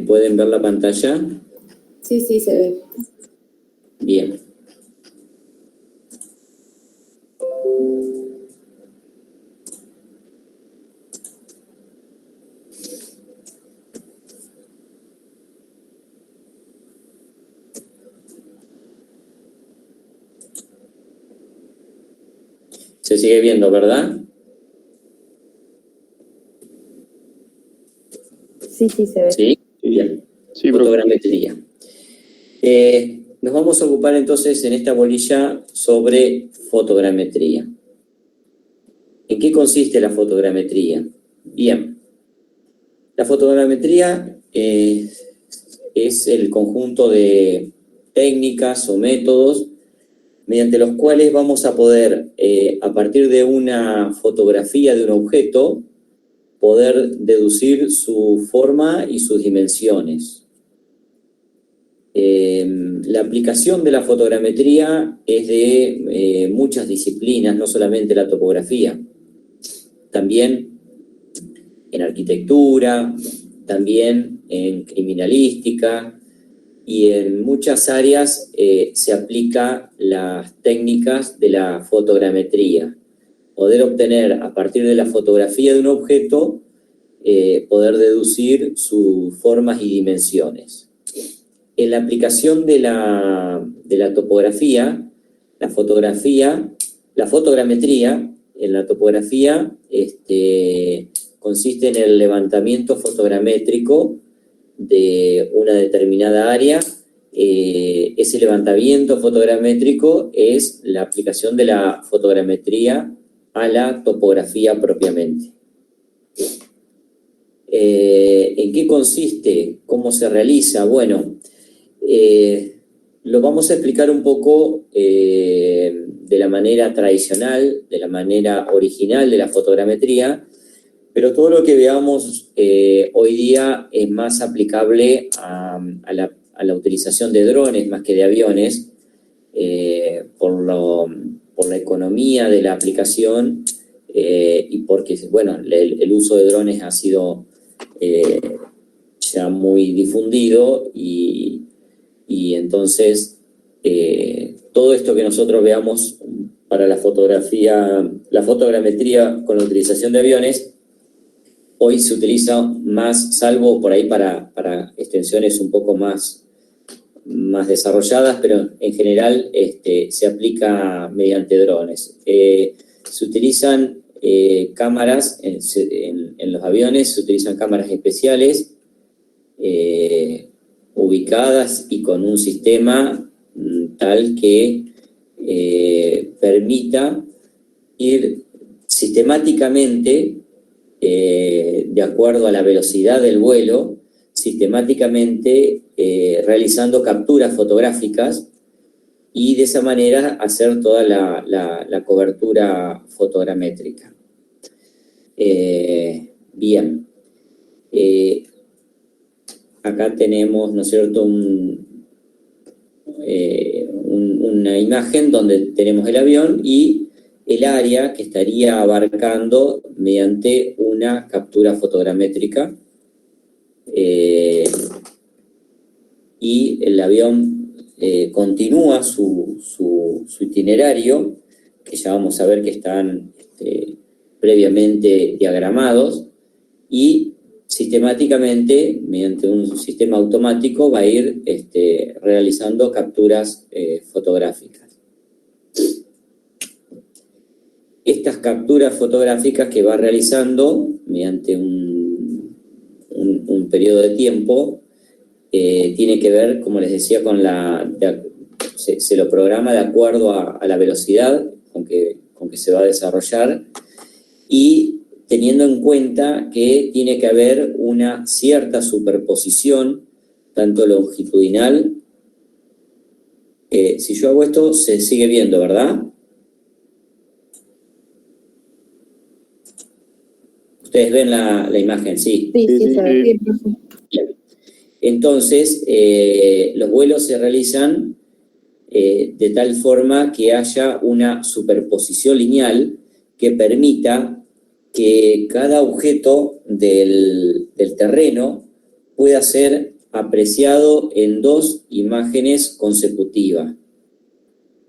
¿Pueden ver la pantalla? Sí, sí, se ve. Bien. Se sigue viendo, ¿verdad? Sí, sí, se ve. Sí, bien. Sí, Fotogrametría. Nos vamos a ocupar entonces en esta bolilla sobre fotogrametría. ¿En qué consiste la fotogrametría? Bien. La fotogrametría es el conjunto de técnicas o métodos mediante los cuales vamos a poder, a partir de una fotografía de un objeto, poder deducir su forma y sus dimensiones. La aplicación de la fotogrametría es de muchas disciplinas, no solamente la topografía, también en arquitectura, también en criminalística y en muchas áreas se aplica las técnicas de la fotogrametría. Poder obtener a partir de la fotografía de un objeto, poder deducir sus formas y dimensiones. En la aplicación de la topografía, la fotogrametría en la topografía consiste en el levantamiento fotogramétrico de una determinada área. Ese levantamiento fotogramétrico es la aplicación de la fotogrametría a la topografía propiamente. ¿En qué consiste? ¿Cómo se realiza? Bueno, lo vamos a explicar un poco de la manera tradicional, de la manera original de la fotogrametría, pero todo lo que veamos hoy día es más aplicable a la utilización de drones más que de aviones, por la economía de la aplicación y porque, bueno, el uso de drones ha sido ya muy difundido y entonces todo esto que nosotros veamos para la fotogrametría con la utilización de aviones, hoy se utiliza más, salvo por ahí para extensiones un poco más desarrolladas, pero en general se aplica mediante drones. Se utilizan cámaras en los aviones, se utilizan cámaras especiales ubicadas y con un sistema tal que permita ir sistemáticamente, de acuerdo a la velocidad del vuelo, sistemáticamente realizando capturas fotográficas y de esa manera hacer toda la cobertura fotogramétrica. Bien. Acá tenemos, ¿no es cierto?, una imagen donde tenemos el avión y el área que estaría abarcando mediante una captura fotogramétrica. Y el avión continúa su itinerario, que ya vamos a ver que están previamente diagramados, y sistemáticamente, mediante un sistema automático, va a ir realizando capturas fotográficas. Estas capturas fotográficas que va realizando mediante un periodo de tiempo tiene que ver, como les decía, con se lo programa de acuerdo a la velocidad con que se va a desarrollar y teniendo en cuenta que tiene que haber una cierta superposición, tanto longitudinal. Si yo hago esto, se sigue viendo, ¿verdad? Ustedes ven la imagen, ¿sí? Sí, sí, se ve. Entonces, los vuelos se realizan de tal forma que haya una superposición lineal que permita que cada objeto del terreno pueda ser apreciado en 2 imágenes consecutivas.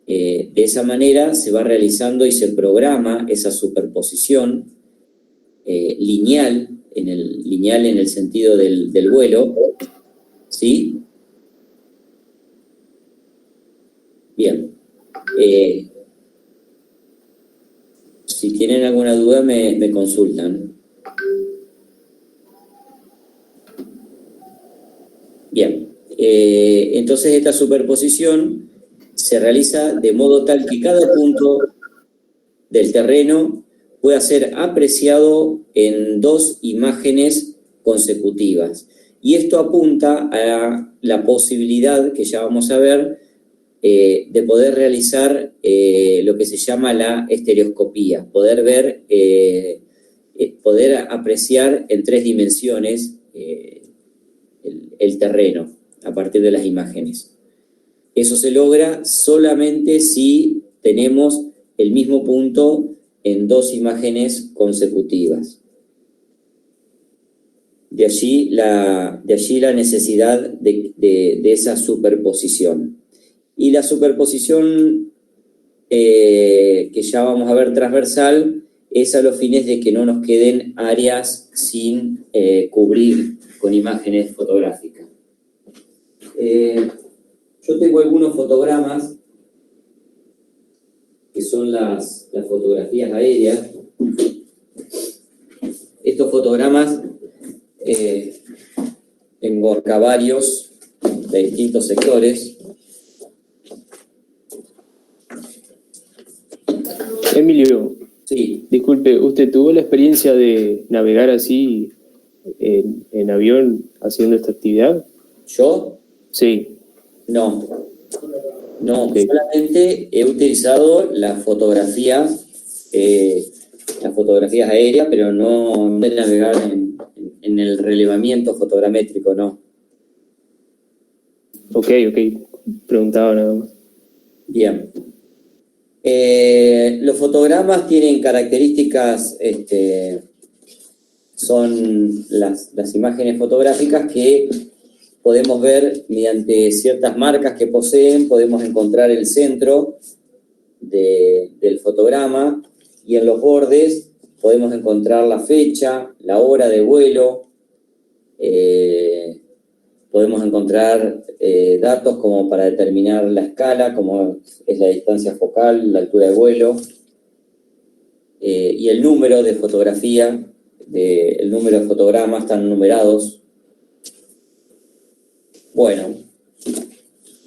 De esa manera se va realizando y se programa esa superposición lineal en el sentido del vuelo, ¿sí? Bien. Si tienen alguna duda me consultan. Bien. Entonces esta superposición se realiza de modo tal que cada punto del terreno pueda ser apreciado en 2 imágenes consecutivas. Y esto apunta a la posibilidad, que ya vamos a ver, de poder realizar lo que se llama la estereoscopía, poder ver, poder apreciar en 3 dimensiones el terreno a partir de las imágenes. Eso se logra solamente si tenemos el mismo punto en 2 imágenes consecutivas. De allí la necesidad de esa superposición. Y la superposición que ya vamos a ver transversal es a los fines de que no nos queden áreas sin cubrir con imágenes fotográficas. Yo tengo algunos fotogramas que son las fotografías aéreas. Estos fotogramas tengo acá varios de distintos sectores. Emilio, Sí. disculpe, ¿usted tuvo la experiencia de navegar así en avión haciendo esta actividad? ¿Yo? Sí. No, Okay. solamente he utilizado las fotografías aéreas, pero no de navegar en el relevamiento fotogramétrico, no. Ok, preguntaba nada más. Bien. Los fotogramas tienen características, son las imágenes fotográficas que podemos ver mediante ciertas marcas que poseen, podemos encontrar el centro del fotograma y en los bordes podemos encontrar la fecha, la hora de vuelo, podemos encontrar datos como para determinar la escala, como es la distancia focal, la altura de vuelo, y el número de fotografía, el número de fotogramas están numerados. Bueno,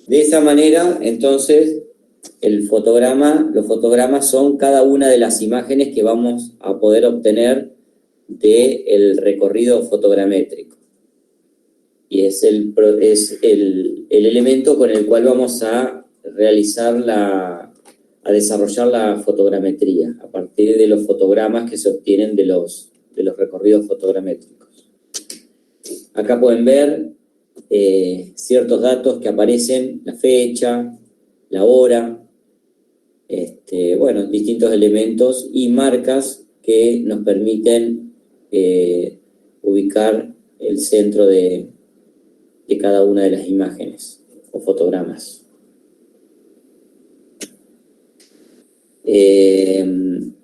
de esa manera, entonces, los fotogramas son cada una de las imágenes que vamos a poder obtener del recorrido fotogramétrico. Y es el elemento con el cual vamos a realizar a desarrollar la fotogrametría, a partir de los fotogramas que se obtienen de los recorridos fotogramétricos. Acá pueden ver ciertos datos que aparecen, la fecha, la hora, distintos elementos y marcas que nos permiten ubicar el centro de cada una de las imágenes o fotogramas. El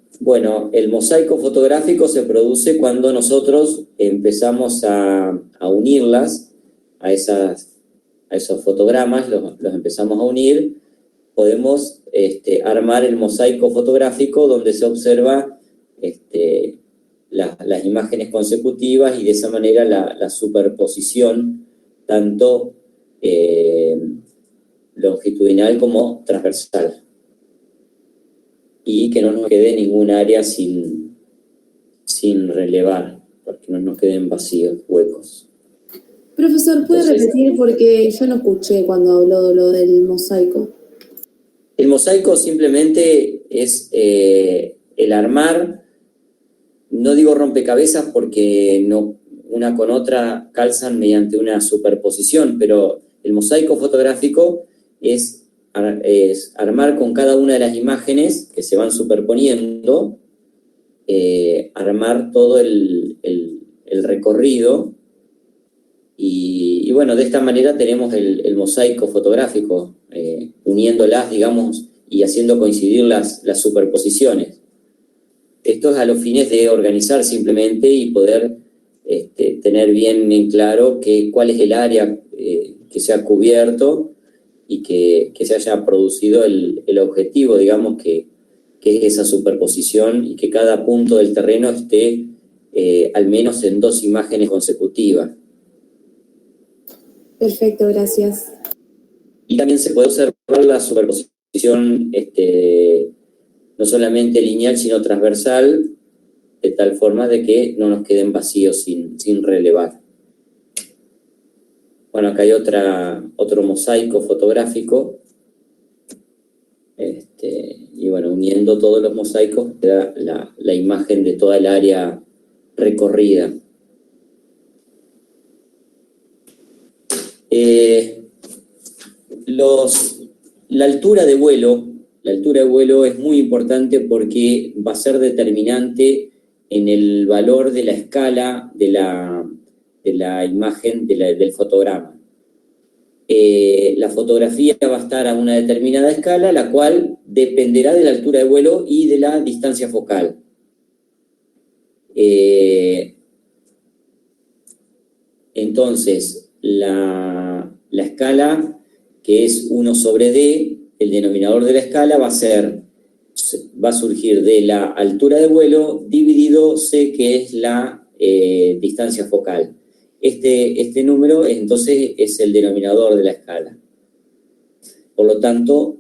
mosaico fotográfico se produce cuando nosotros empezamos a unirlas a esos fotogramas, los empezamos a unir, podemos armar el mosaico fotográfico donde se observa las imágenes consecutivas y de esa manera la superposición tanto longitudinal como transversal. Y que no nos quede ningún área sin relevar, para que no nos queden vacíos, huecos. Profesor, ¿puede repetir? Porque yo no escuché cuando habló lo del mosaico. El mosaico simplemente es el armar, no digo rompecabezas porque una con otra calzan mediante una superposición, pero el mosaico fotográfico es armar con cada una de las imágenes que se van superponiendo, armar todo el recorrido Y bueno, de esta manera tenemos el mosaico fotográfico, uniéndolas, digamos, y haciendo coincidir las superposiciones. Esto es a los fines de organizar simplemente y poder tener bien en claro cuál es el área que se ha cubierto y que se haya producido el objetivo, digamos, que es esa superposición y que cada punto del terreno esté al menos en 2 imágenes consecutivas. Perfecto, gracias. Y también se puede observar la superposición no solamente lineal, sino transversal, de tal forma de que no nos queden vacíos sin relevar. Bueno, acá hay otro mosaico fotográfico. Y bueno, uniendo todos los mosaicos, queda la imagen de toda el área recorrida. La altura de vuelo es muy importante porque va a ser determinante en el valor de la escala de la imagen del fotograma. La fotografía va a estar a una determinada escala, la cual dependerá de la altura de vuelo y de la distancia focal. Entonces, la escala, que es 1/d, el denominador de la escala va a surgir de la altura de vuelo dividido c, que es la distancia focal. Este número entonces es el denominador de la escala. Por lo tanto,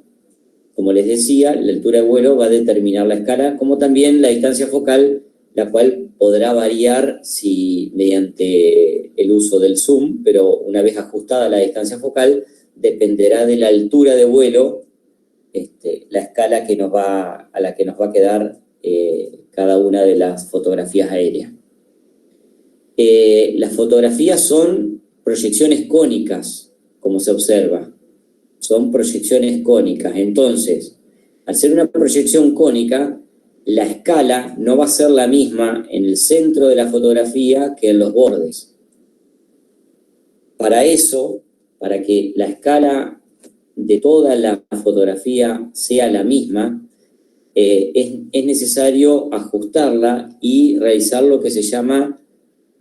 como les decía, la altura de vuelo va a determinar la escala, como también la distancia focal, la cual podrá variar mediante el uso del zoom, pero una vez ajustada la distancia focal, dependerá de la altura de vuelo, la escala a la que nos va a quedar cada una de las fotografías aéreas. Las fotografías son proyecciones cónicas, como se observa. Son proyecciones cónicas. Entonces, al ser una proyección cónica, la escala no va a ser la misma en el centro de la fotografía que en los bordes. Para eso, para que la escala de toda la fotografía sea la misma, es necesario ajustarla y realizar lo que se llama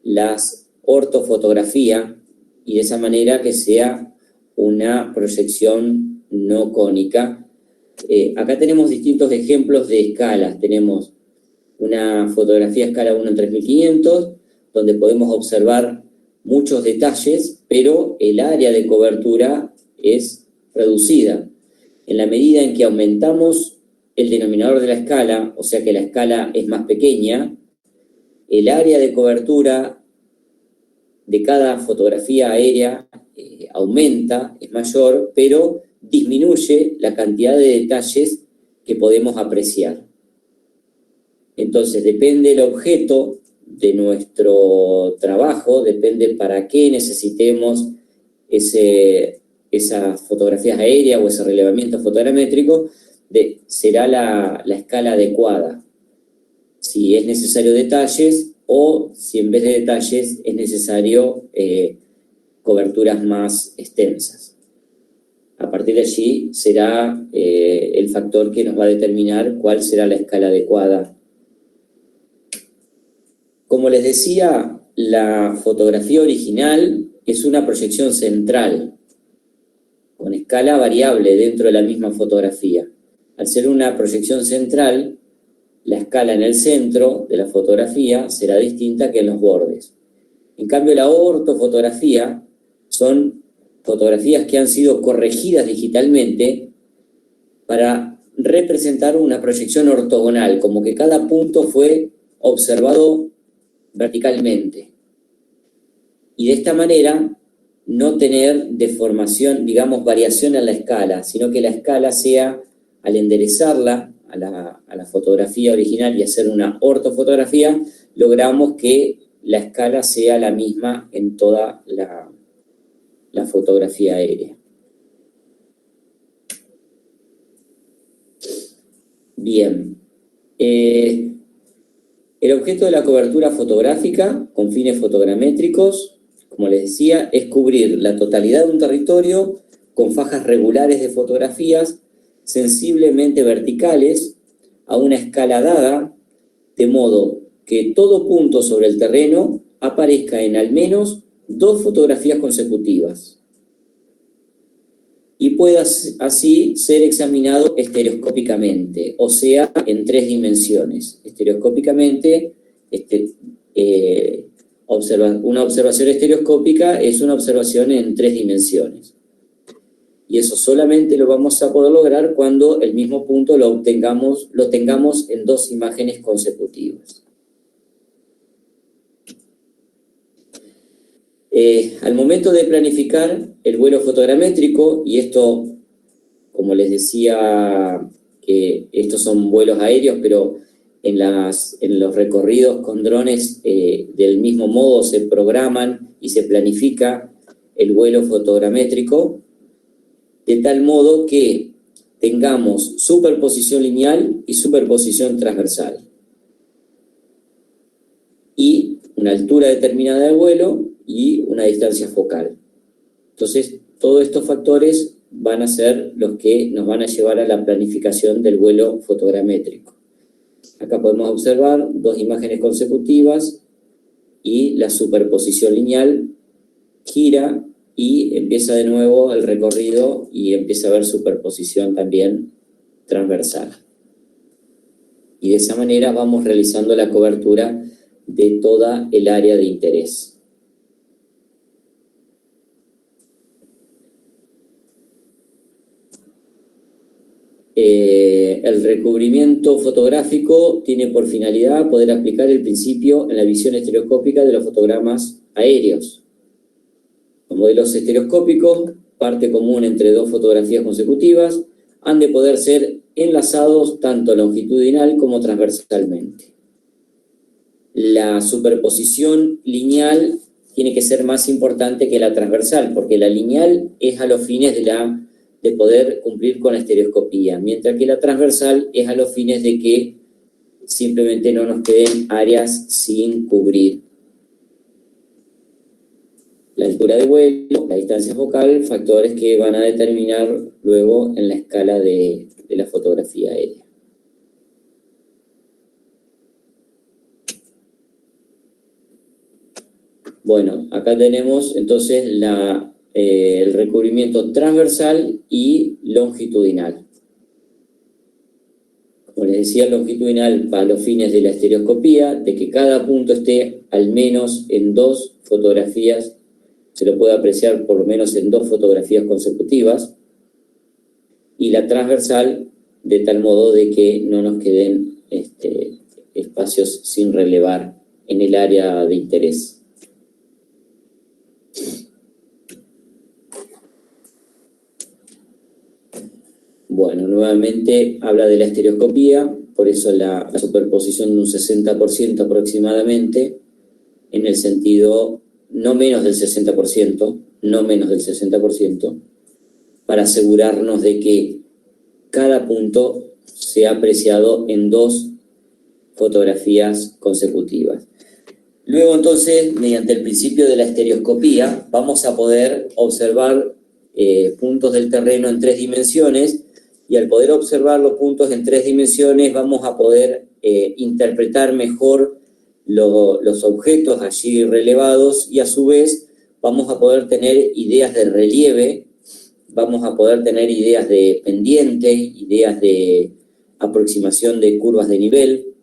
las ortofotografía, y de esa manera que sea una proyección no cónica. Acá tenemos distintos ejemplos de escalas. Tenemos una fotografía a escala 1 en 3500, donde podemos observar muchos detalles, pero el área de cobertura es reducida. En la medida en que aumentamos el denominador de la escala, o sea que la escala es más pequeña, el área de cobertura de cada fotografía aérea aumenta, es mayor, pero disminuye la cantidad de detalles que podemos apreciar. Entonces, depende el objeto de nuestro trabajo, depende para qué necesitemos esas fotografías aéreas o ese relevamiento fotogramétrico, será la escala adecuada. Si es necesario detalles o si en vez de detalles es necesario coberturas más extensas. A partir de allí será el factor que nos va a determinar cuál será la escala adecuada. Como les decía, la fotografía original es una proyección central, con escala variable dentro de la misma fotografía. Al ser una proyección central, la escala en el centro de la fotografía será distinta que en los bordes. En cambio, la ortofotografía son fotografías que han sido corregidas digitalmente para representar una proyección ortogonal, como que cada punto fue observado verticalmente. Y de esta manera no tener deformación, digamos, variación en la escala, sino que la escala sea, al enderezarla a la fotografía original y hacer una ortofotografía, logramos que la escala sea la misma en toda la fotografía aérea. Bien. El objeto de la cobertura fotográfica con fines fotogramétricos, como les decía, es cubrir la totalidad de un territorio con fajas regulares de fotografías sensiblemente verticales a una escala dada, de modo que todo punto sobre el terreno aparezca en al menos 2 fotografías consecutivas y pueda así ser examinado estereoscópicamente, o sea, en 3 dimensiones. Estereoscópicamente, una observación estereoscópica es una observación en 3 dimensiones. Y eso solamente lo vamos a poder lograr cuando el mismo punto lo tengamos en 2 imágenes consecutivas. Al momento de planificar el vuelo fotogramétrico, y esto, como les decía, que estos son vuelos aéreos, pero en los recorridos con drones del mismo modo se programan y se planifica el vuelo fotogramétrico, de tal modo que tengamos superposición lineal y superposición transversal. Y una altura determinada de vuelo y una distancia focal. Entonces, todos estos factores van a ser los que nos van a llevar a la planificación del vuelo fotogramétrico. Acá podemos observar 2 imágenes consecutivas y la superposición lineal gira y empieza de nuevo el recorrido y empieza a haber superposición también transversal. Y de esa manera vamos realizando la cobertura de toda el área de interés. El recubrimiento fotográfico tiene por finalidad poder aplicar el principio en la visión estereoscópica de los fotogramas aéreos. Los modelos estereoscópicos, parte común entre 2 fotografías consecutivas, han de poder ser enlazados tanto longitudinal como transversalmente. La superposición lineal tiene que ser más importante que la transversal, porque la lineal es a los fines de poder cumplir con la estereoscopía, mientras que la transversal es a los fines de que simplemente no nos queden áreas sin cubrir. La altura de vuelo, la distancia focal, factores que van a determinar luego en la escala de la fotografía aérea. Bueno, acá tenemos entonces el recubrimiento transversal y longitudinal. Como les decía, longitudinal para los fines de la estereoscopía, de que cada punto esté al menos en 2 fotografías, se lo puede apreciar por lo menos en 2 fotografías consecutivas, y la transversal de tal modo de que no nos queden espacios sin relevar en el área de interés. Bueno, nuevamente habla de la estereoscopía, por eso la superposición de un 60% aproximadamente, en el sentido no menos del 60%, para asegurarnos de que cada punto sea apreciado en 2 fotografías consecutivas. Luego, entonces, mediante el principio de la estereoscopía, vamos a poder observar puntos del terreno en 3 dimensiones, y al poder observar los puntos en 3 dimensiones vamos a poder interpretar mejor los objetos allí relevados, y a su vez vamos a poder tener ideas de relieve, vamos a poder tener ideas de pendiente, ideas de aproximación de curvas de nivel.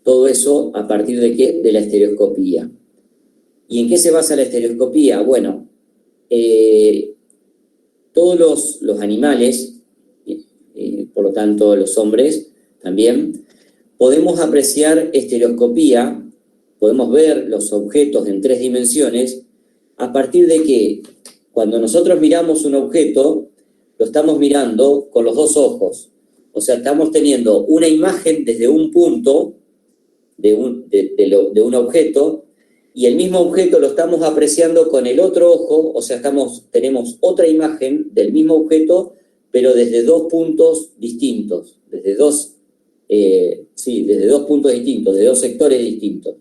Todo eso a partir de ¿qué? De la estereoscopía. ¿Y en qué se basa la estereoscopía? Bueno, todos los animales, por lo tanto los hombres también, podemos apreciar estereoscopía, podemos ver los objetos en 3 dimensiones, a partir de que cuando nosotros miramos un objeto, lo estamos mirando con los 2 ojos. O sea, estamos teniendo una imagen desde un punto de un objeto, y el mismo objeto lo estamos apreciando con el otro ojo, o sea, tenemos otra imagen del mismo objeto, pero desde 2 puntos distintos, desde 2 puntos distintos, de 2 sectores distintos.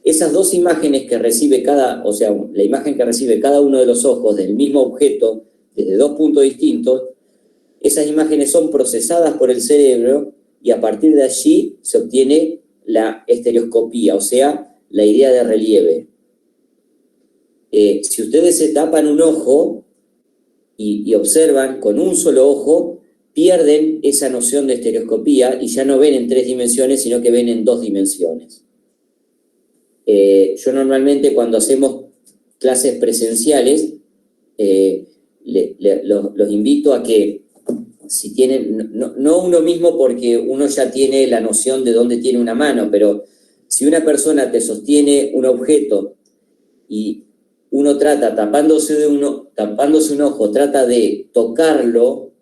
esas dos imágenes que recibe o sea, la imagen que recibe cada uno de los ojos del mismo objeto, desde dos puntos distintos, esas imágenes son procesadas por el cerebro y a partir de allí se obtiene la estereoscopía, o sea, la idea de relieve. Si ustedes se tapan un ojo y observan con un solo ojo, pierden esa noción de estereoscopía y ya no ven en 3 dimensiones, sino que ven en 2 dimensiones. Yo normalmente cuando hacemos clases presenciales, los invito a que si tienen, no uno mismo porque uno ya tiene la noción de dónde tiene una mano, pero si una persona te sostiene un objeto y uno trata, tapándose un ojo, trata de tocarlo,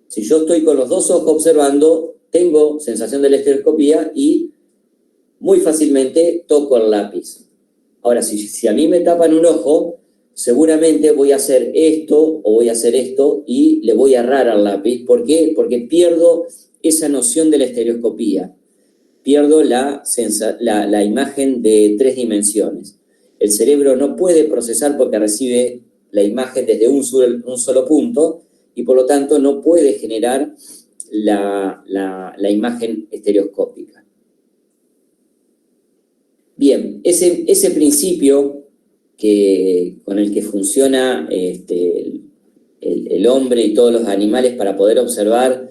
si yo estoy con los dos ojos observando, tengo sensación de la estereoscopía y muy fácilmente toco el lápiz. Ahora, si a mí me tapan un ojo, seguramente voy a hacer esto o voy a hacer esto y le voy a errar al lápiz. ¿Por qué? Porque pierdo esa noción de la estereoscopía. Pierdo la imagen de 3 dimensiones. El cerebro no puede procesar porque recibe la imagen desde un solo punto y por lo tanto no puede generar la imagen estereoscópica. Bien, ese principio con el que funciona el hombre y todos los animales para poder observar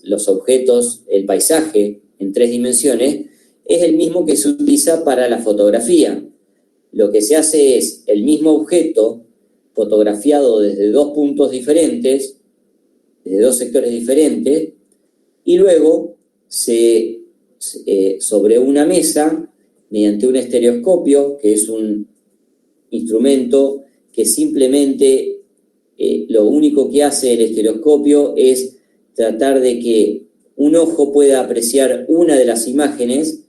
los objetos, el paisaje en 3 dimensiones, es el mismo que se utiliza para la fotografía. Lo que se hace es el mismo objeto fotografiado desde 2 puntos diferentes, desde 2 sectores diferentes, y luego sobre una mesa, mediante un estereoscopio, que es un instrumento que simplemente lo único que hace el estereoscopio es tratar de que un ojo pueda apreciar una de las imágenes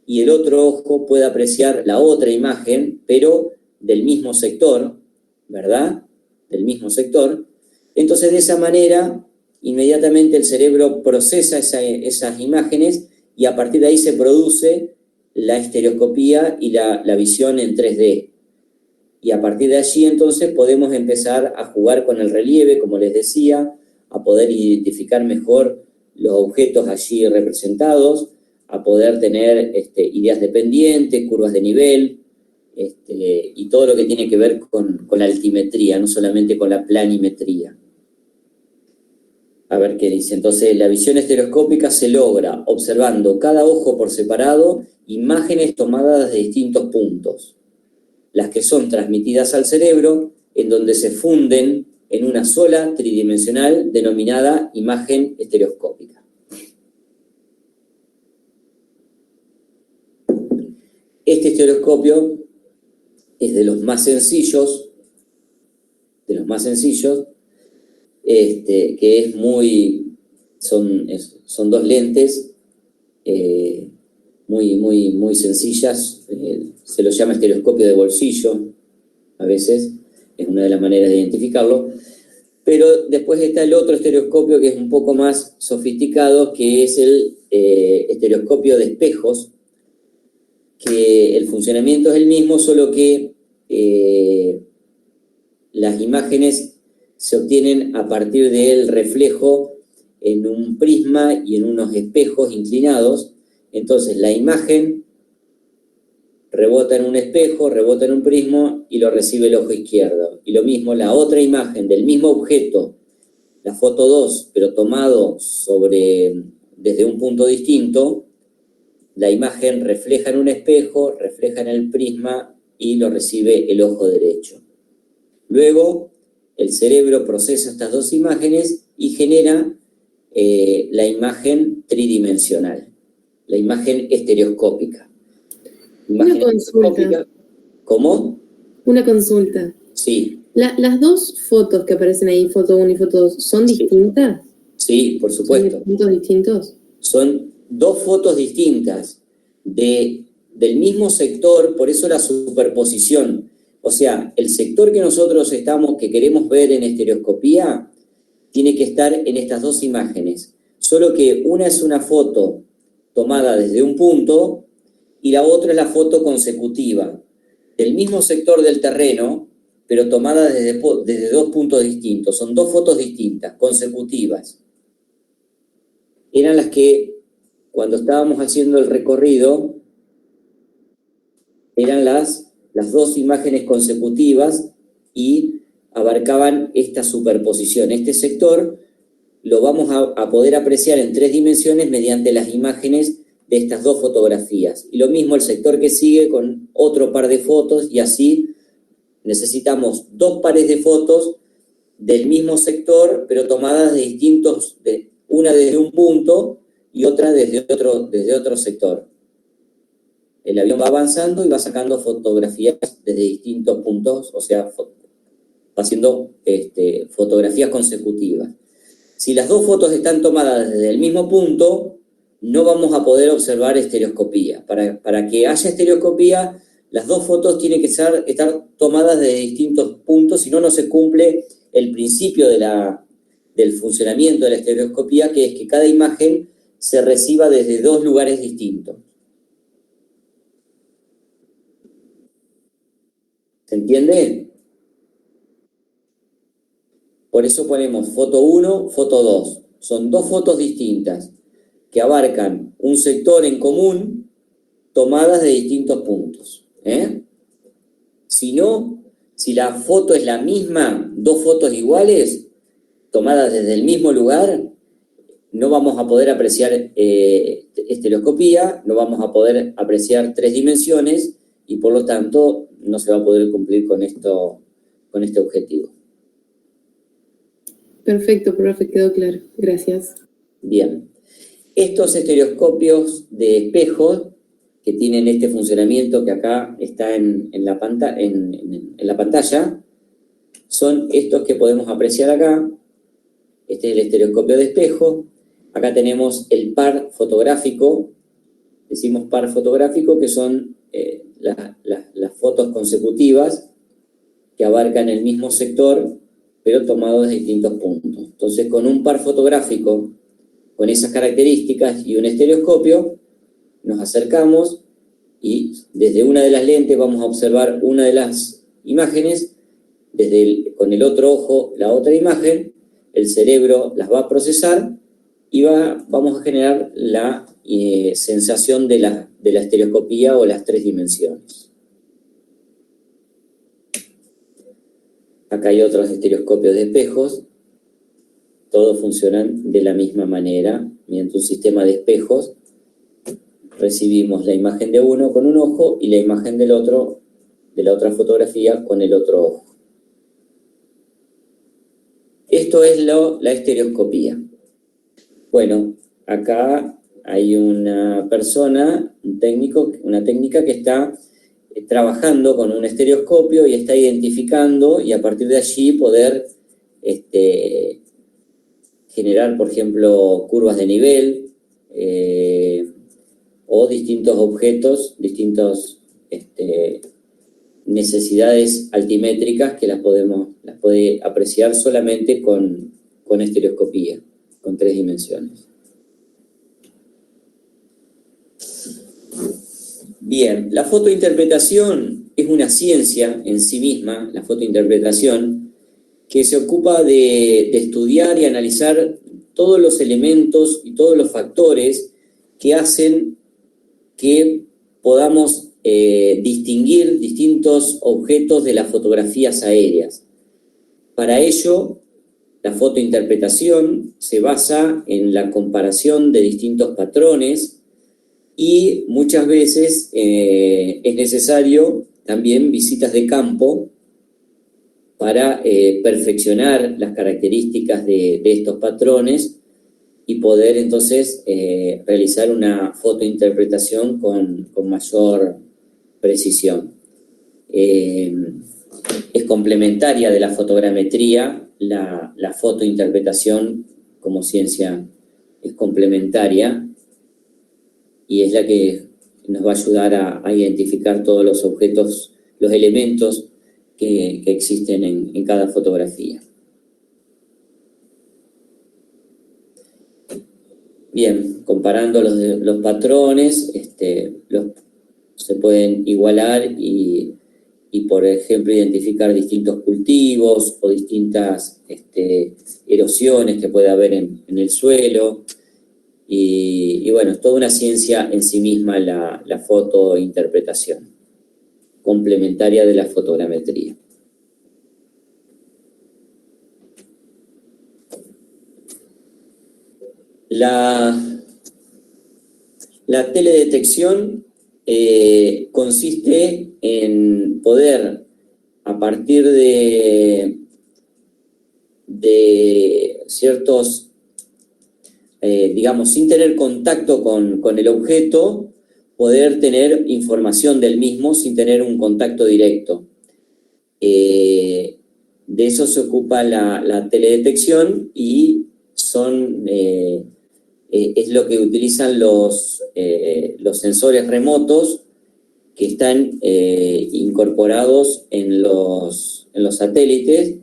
y el otro ojo pueda apreciar la otra imagen, pero del mismo sector, ¿verdad? Del mismo sector. Entonces, de esa manera, inmediatamente el cerebro procesa esas imágenes y a partir de ahí se produce la estereoscopía y la visión en 3D. Y a partir de allí, entonces, podemos empezar a jugar con el relieve, como les decía, a poder identificar mejor los objetos allí representados, a poder tener ideas de pendiente, curvas de nivel, y todo lo que tiene que ver con la altimetría, no solamente con la planimetría. A ver qué dice. Entonces, la visión estereoscópica se logra observando cada ojo por separado, imágenes tomadas de distintos puntos, las que son transmitidas al cerebro, en donde se funden en una sola tridimensional denominada imagen estereoscópica. Este estereoscopio es de los más sencillos, que es son 2 lentes muy sencillas, se lo llama estereoscopio de bolsillo, a veces, es una de las maneras de identificarlo, pero después está el otro estereoscopio que es un poco más sofisticado, que es el estereoscopio de espejos, que el funcionamiento es el mismo, solo que las imágenes se obtienen a partir del reflejo en un prisma y en unos espejos inclinados. Entonces la imagen rebota en un espejo, rebota en un prisma y lo recibe el ojo izquierdo. Y lo mismo, la otra imagen del mismo objeto, la foto 2, pero tomado desde un punto distinto, la imagen refleja en un espejo, refleja en el prisma y lo recibe el ojo derecho. Luego, el cerebro procesa estas 2 imágenes y genera la imagen tridimensional, la imagen estereoscópica. Una consulta. ¿Cómo? Una consulta. Sí. ¿Las 2 fotos que aparecen ahí, foto 1 y foto 2, son distintas? Sí, por supuesto. ¿Son puntos distintos? Son 2 fotos distintas del mismo sector, por eso la superposición. O sea, el sector que queremos ver en estereoscopía tiene que estar en estas 2 imágenes. Solo que una es una foto tomada desde un punto y la otra es la foto consecutiva, del mismo sector del terreno, pero tomada desde 2 puntos distintos. Son 2 fotos distintas, consecutivas. Eran las que, cuando estábamos haciendo el recorrido, eran las 2 imágenes consecutivas y abarcaban esta superposición. Este sector lo vamos a poder apreciar en 3 dimensiones mediante las imágenes de estas 2 fotografías. Y lo mismo el sector que sigue con otro par de fotos, y así necesitamos 2 pares de fotos del mismo sector, pero tomadas de distintos, una desde un punto y otra desde otro sector. El avión va avanzando y va sacando fotografías desde distintos puntos, o sea, va haciendo fotografías consecutivas. Si las 2 fotos están tomadas desde el mismo punto, no vamos a poder observar estereoscopía. Para que haya estereoscopía, las 2 fotos tienen que estar tomadas desde distintos puntos, si no, no se cumple el principio del funcionamiento de la estereoscopía, que es que cada imagen se reciba desde 2 lugares distintos. ¿Se entiende? Por eso ponemos foto 1, foto 2. Son 2 fotos distintas que abarcan un sector en común tomadas de distintos puntos. Si no, si la foto es la misma, 2 fotos iguales, tomadas desde el mismo lugar, no vamos a poder apreciar estereoscopía, no vamos a poder apreciar 3 dimensiones y por lo tanto no se va a poder cumplir con este objetivo. Perfecto, profe, quedó claro. Gracias. Bien. Estos estereoscopios de espejos que tienen este funcionamiento que acá está en la pantalla, son estos que podemos apreciar acá. Este es el estereoscopio de espejo. Acá tenemos el par fotográfico. Decimos par fotográfico, que son las fotos consecutivas que abarcan el mismo sector, pero tomados de distintos puntos. Entonces, con un par fotográfico, con esas características y un estereoscopio, nos acercamos y desde una de las lentes vamos a observar una de las imágenes, con el otro ojo la otra imagen, el cerebro las va a procesar y vamos a generar la sensación de la estereoscopía o las 3 dimensiones. Acá hay otros estereoscopios de espejos. Todos funcionan de la misma manera. Mediante un sistema de espejos recibimos la imagen de uno con un ojo y la imagen del otro, de la otra fotografía, con el otro ojo. Esto es la estereoscopía. Bueno, acá hay una persona, una técnica que está trabajando con un estereoscopio y está identificando, y a partir de allí poder generar, por ejemplo, curvas de nivel o distintos objetos, distintas necesidades altimétricas que las puede apreciar solamente con estereoscopía, con 3 dimensiones. Bien, la fotointerpretación es una ciencia en sí misma, la fotointerpretación, que se ocupa de estudiar y analizar todos los elementos y todos los factores que hacen que podamos distinguir distintos objetos de las fotografías aéreas. Para ello, la fotointerpretación se basa en la comparación de distintos patrones y muchas veces es necesario también visitas de campo para perfeccionar las características de estos patrones y poder entonces realizar una fotointerpretación con mayor precisión. Es complementaria de la fotogrametría, la fotointerpretación como ciencia es complementaria y es la que nos va a ayudar a identificar todos los objetos, los elementos que existen en cada fotografía. Bien, comparando los patrones, se pueden igualar y por ejemplo, identificar distintos cultivos o distintas erosiones que puede haber en el suelo. Y bueno, es toda una ciencia en sí misma la fotointerpretación, complementaria de la fotogrametría. La teledetección consiste en poder, a partir de ciertos, digamos, sin tener contacto con el objeto, poder tener información del mismo sin tener un contacto directo. De eso se ocupa la teledetección y es lo que utilizan los sensores remotos que están incorporados en los satélites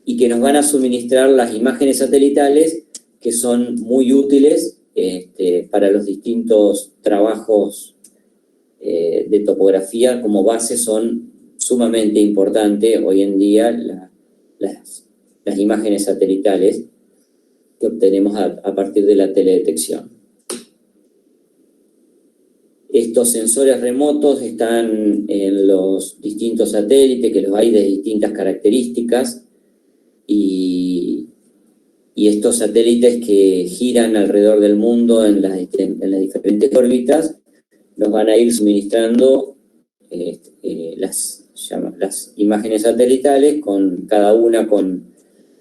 y que nos van a suministrar las imágenes satelitales que son muy útiles para los distintos trabajos de topografía. Como base son sumamente importantes hoy en día las imágenes satelitales que obtenemos a partir de la teledetección. Estos sensores remotos están en los distintos satélites, que los hay de distintas características, y estos satélites que giran alrededor del mundo en las diferentes órbitas nos van a ir suministrando las imágenes satelitales, con cada una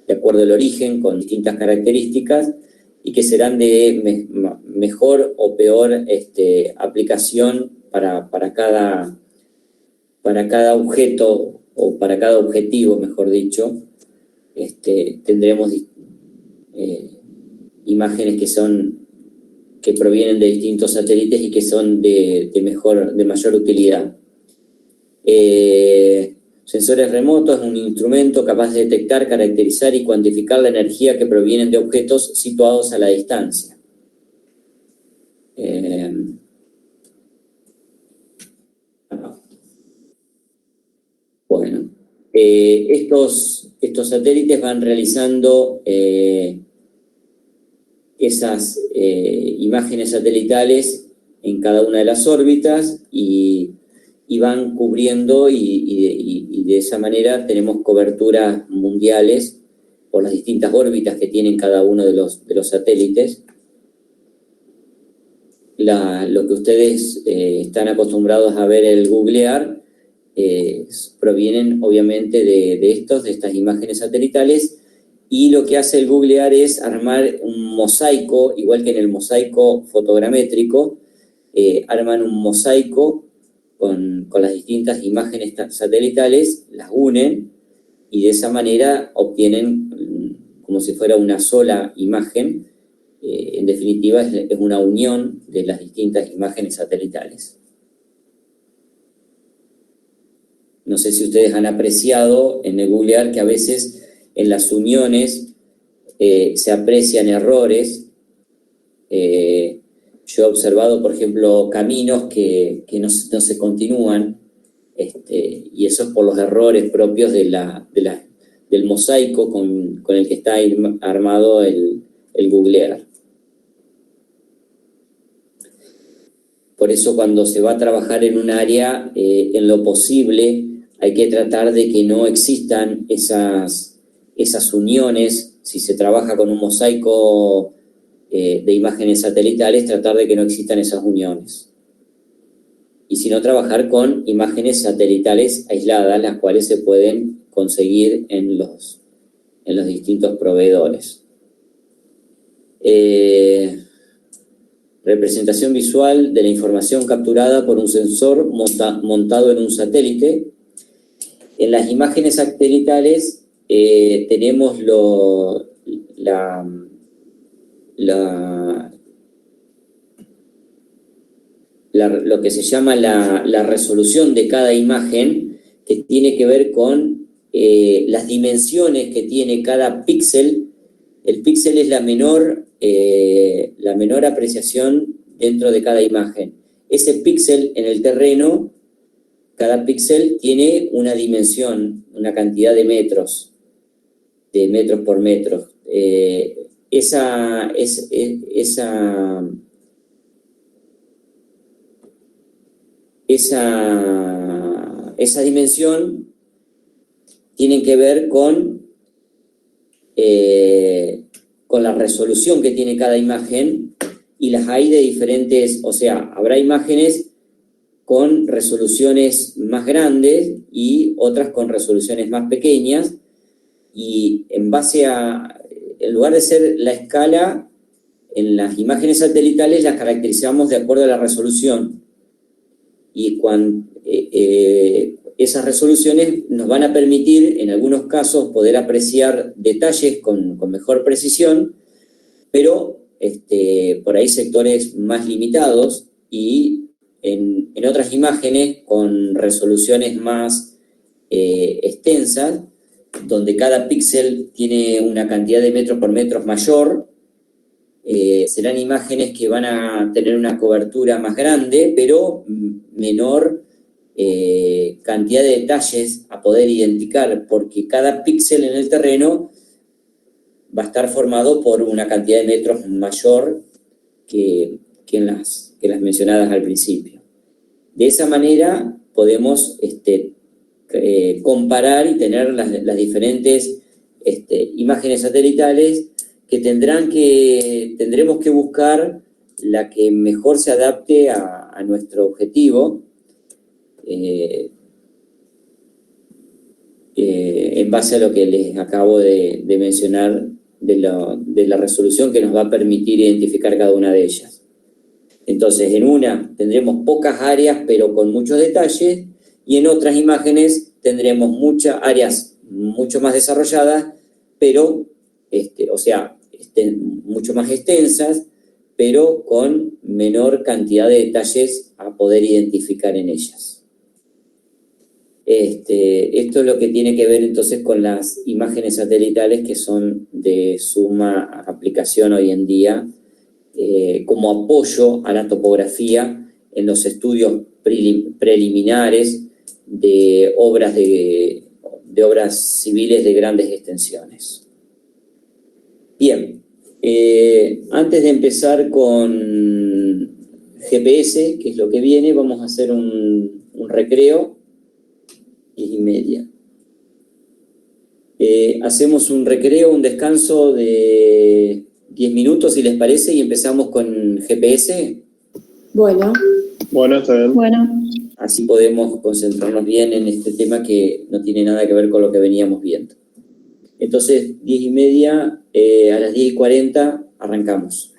de acuerdo al origen, con distintas características, y que serán de mejor o peor aplicación para cada objeto, o para cada objetivo, mejor dicho. Tendremos imágenes que provienen de distintos satélites y que son de mayor utilidad. Sensores remotos es un instrumento capaz de detectar, caracterizar y cuantificar la energía que provienen de objetos situados a la distancia. Bueno, estos satélites van realizando esas imágenes satelitales en cada una de las órbitas y van cubriendo, y de esa manera tenemos coberturas mundiales por las distintas órbitas que tienen cada uno de los satélites. Lo que ustedes están acostumbrados a ver, el googlear, provienen obviamente de estas imágenes satelitales, y lo que hace el googlear es armar un mosaico, igual que en el mosaico fotogramétrico, arman un mosaico con las distintas imágenes satelitales, las unen, y de esa manera obtienen como si fuera una sola imagen. En definitiva, es una unión de las distintas imágenes satelitales. No sé si ustedes han apreciado en el googlear que a veces en las uniones se aprecian errores. Yo he observado, por ejemplo, caminos que no se continúan, y eso es por los errores propios del mosaico con el que está armado el googlear. Por eso, cuando se va a trabajar en un área, en lo posible hay que tratar de que no existan esas uniones. Si se trabaja con un mosaico de imágenes satelitales, tratar de que no existan esas uniones. Y si no, trabajar con imágenes satelitales aisladas, las cuales se pueden conseguir en los distintos proveedores. Representación visual de la información capturada por un sensor montado en un satélite. En las imágenes satelitales tenemos lo que se llama la resolución de cada imagen, que tiene que ver con las dimensiones que tiene cada píxel. El píxel es la menor apreciación dentro de cada imagen. ese píxel en el terreno, cada píxel tiene una dimensión, una cantidad de metros por metro. Esa dimensión tiene que ver con la resolución que tiene cada imagen, y las hay de diferentes, o sea, habrá imágenes con resoluciones más grandes y otras con resoluciones más pequeñas, y en lugar de ser la escala, en las imágenes satelitales las caracterizamos de acuerdo a la resolución, y esas resoluciones nos van a permitir, en algunos casos, poder apreciar detalles con mejor precisión, pero por ahí sectores más limitados, y en otras imágenes con resoluciones más extensas, donde cada píxel tiene una cantidad de metros por metros mayor, serán imágenes que van a tener una cobertura más grande, pero menor cantidad de detalles a poder identificar, porque cada píxel en el terreno va a estar formado por una cantidad de metros mayor que las mencionadas al principio. De esa manera podemos comparar y tener las diferentes imágenes satelitales, que tendremos que buscar la que mejor se adapte a nuestro objetivo, en base a lo que les acabo de mencionar de la resolución que nos va a permitir identificar cada una de ellas. Entonces, en una tendremos pocas áreas, pero con muchos detalles, y en otras imágenes tendremos muchas áreas mucho más desarrolladas, pero, mucho más extensas, pero con menor cantidad de detalles a poder identificar en ellas. Esto es lo que tiene que ver entonces con las imágenes satelitales, que son de suma aplicación hoy en día como apoyo a la topografía en los estudios preliminares de obras civiles de grandes extensiones. Bien, antes de empezar con GPS, que es lo que viene, vamos a hacer un recreo. 10:30. Hacemos un recreo, un descanso de 10 minutos, si les parece, y empezamos con GPS. Bueno, está bien. Bueno. Así podemos concentrarnos bien en este tema que no tiene nada que ver con lo que veníamos viendo. Entonces, 10:30, a las 10:40 arrancamos.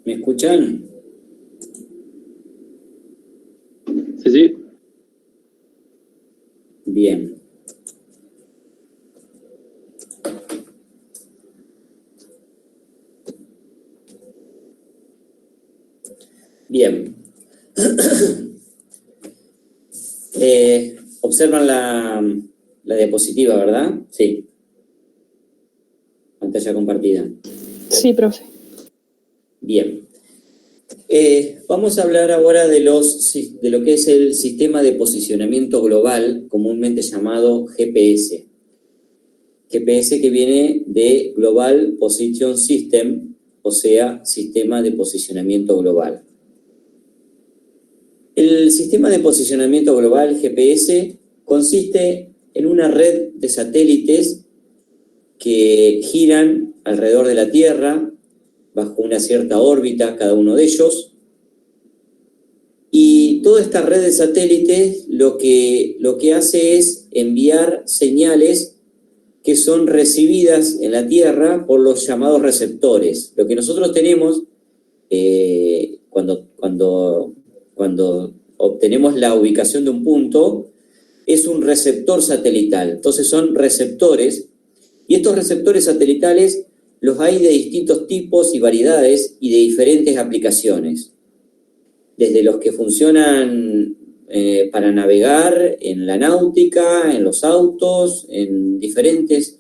¿Me escuchan? Sí, sí. Bien. Bien. Observan la diapositiva, ¿verdad? Sí. Pantalla compartida. Sí, profe. Bien. Vamos a hablar ahora de lo que es el sistema de posicionamiento global, comúnmente llamado GPS. GPS que viene de Global Position System, o sea, sistema de posicionamiento global. El sistema de posicionamiento global, GPS, consiste en una red de satélites que giran alrededor de la Tierra bajo una cierta órbita cada uno de ellos. Y toda esta red de satélites lo que hace es enviar señales que son recibidas en la Tierra por los llamados receptores. Lo que nosotros tenemos cuando obtenemos la ubicación de un punto es un receptor satelital. Entonces son receptores, y estos receptores satelitales los hay de distintos tipos y variedades y de diferentes aplicaciones. Desde los que funcionan para navegar en la náutica, en los autos, en diferentes,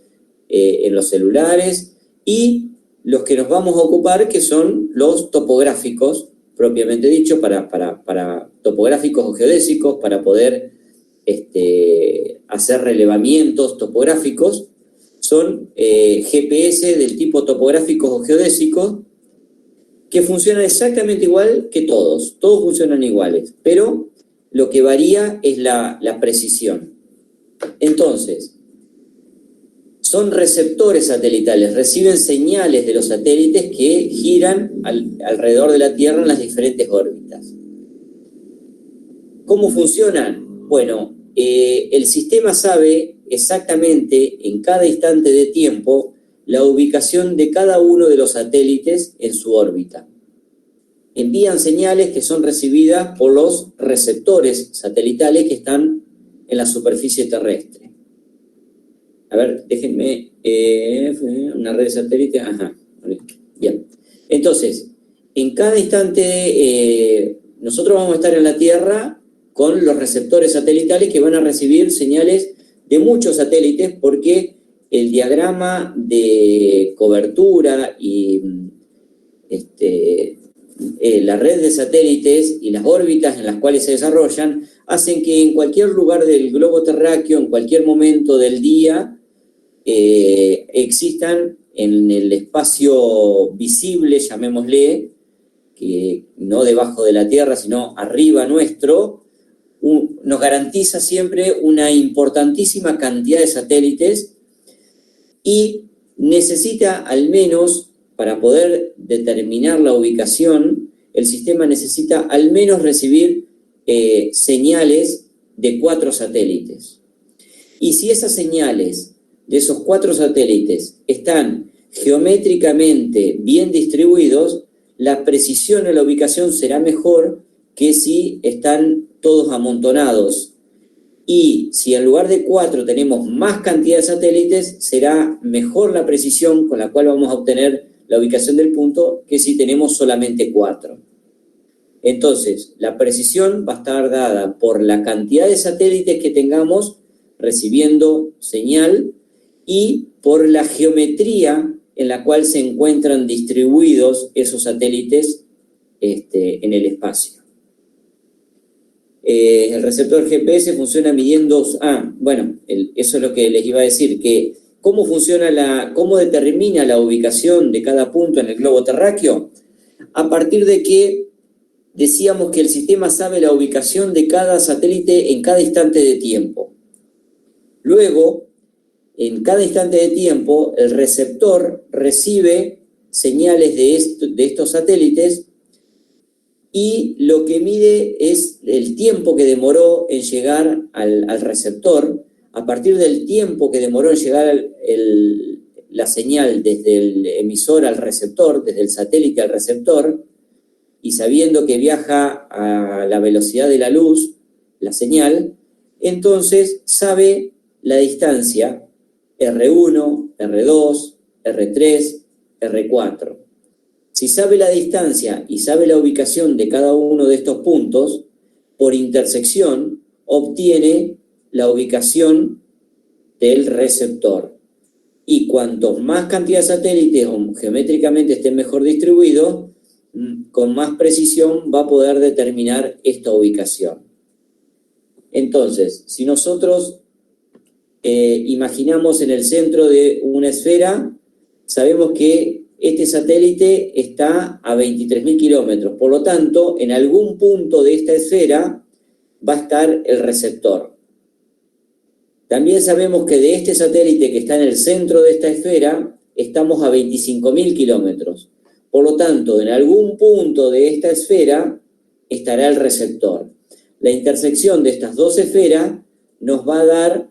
en los celulares, y los que nos vamos a ocupar, que son los topográficos, propiamente dicho, para topográficos o geodésicos, para poder hacer relevamientos topográficos. Son GPS del tipo topográficos o geodésicos, que funcionan exactamente igual que todos funcionan iguales, pero lo que varía es la precisión. Entonces, son receptores satelitales, reciben señales de los satélites que giran alrededor de la Tierra en las diferentes órbitas. ¿Cómo funcionan? Bueno, el sistema sabe exactamente en cada instante de tiempo la ubicación de cada uno de los satélites en su órbita. Envían señales que son recibidas por los receptores satelitales que están en la superficie terrestre. A ver, déjenme, una red de satélite, ajá, bien. Entonces, en cada instante, nosotros vamos a estar en la Tierra con los receptores satelitales que van a recibir señales de muchos satélites, porque el diagrama de cobertura y la red de satélites y las órbitas en las cuales se desarrollan hacen que en cualquier lugar del globo terráqueo, en cualquier momento del día, existan en el espacio visible, llamémosle, que no debajo de la Tierra, sino arriba nuestro, nos garantiza siempre una importantísima cantidad de satélites, y necesita, al menos para poder determinar la ubicación, el sistema necesita al menos recibir señales de 4 satélites. Y si esas señales de esos 4 satélites están geométricamente bien distribuidos, la precisión en la ubicación será mejor que si están todos amontonados. Y si en lugar de 4 tenemos más cantidad de satélites, será mejor la precisión con la cual vamos a obtener la ubicación del punto que si tenemos solamente 4. Entonces, la precisión va a estar dada por la cantidad de satélites que tengamos recibiendo señal y por la geometría en la cual se encuentran distribuidos esos satélites en el espacio. El receptor GPS funciona midiendo... eso es lo que les iba a decir, que ¿cómo determina la ubicación de cada punto en el globo terráqueo? A partir de que decíamos que el sistema sabe la ubicación de cada satélite en cada instante de tiempo. Luego, en cada instante de tiempo, el receptor recibe señales de estos satélites, y lo que mide es el tiempo que demoró en llegar al receptor. A partir del tiempo que demoró en llegar la señal desde el emisor al receptor, desde el satélite al receptor, y sabiendo que viaja a la velocidad de la luz, la señal, entonces sabe la distancia R1, R2, R3, R4. Si sabe la distancia y sabe la ubicación de cada uno de estos puntos, por intersección obtiene la ubicación del receptor. Y cuanto más cantidad de satélites geométricamente estén mejor distribuidos, con más precisión va a poder determinar esta ubicación. Entonces, si nosotros imaginamos en el centro de una esfera, sabemos que este satélite está a 23.000 kilómetros. Por lo tanto, en algún punto de esta esfera va a estar el receptor. También sabemos que de este satélite que está en el centro de esta esfera, estamos a 25.000 kilómetros. Por lo tanto, en algún punto de esta esfera estará el receptor. La intersección de estas dos esferas nos va a dar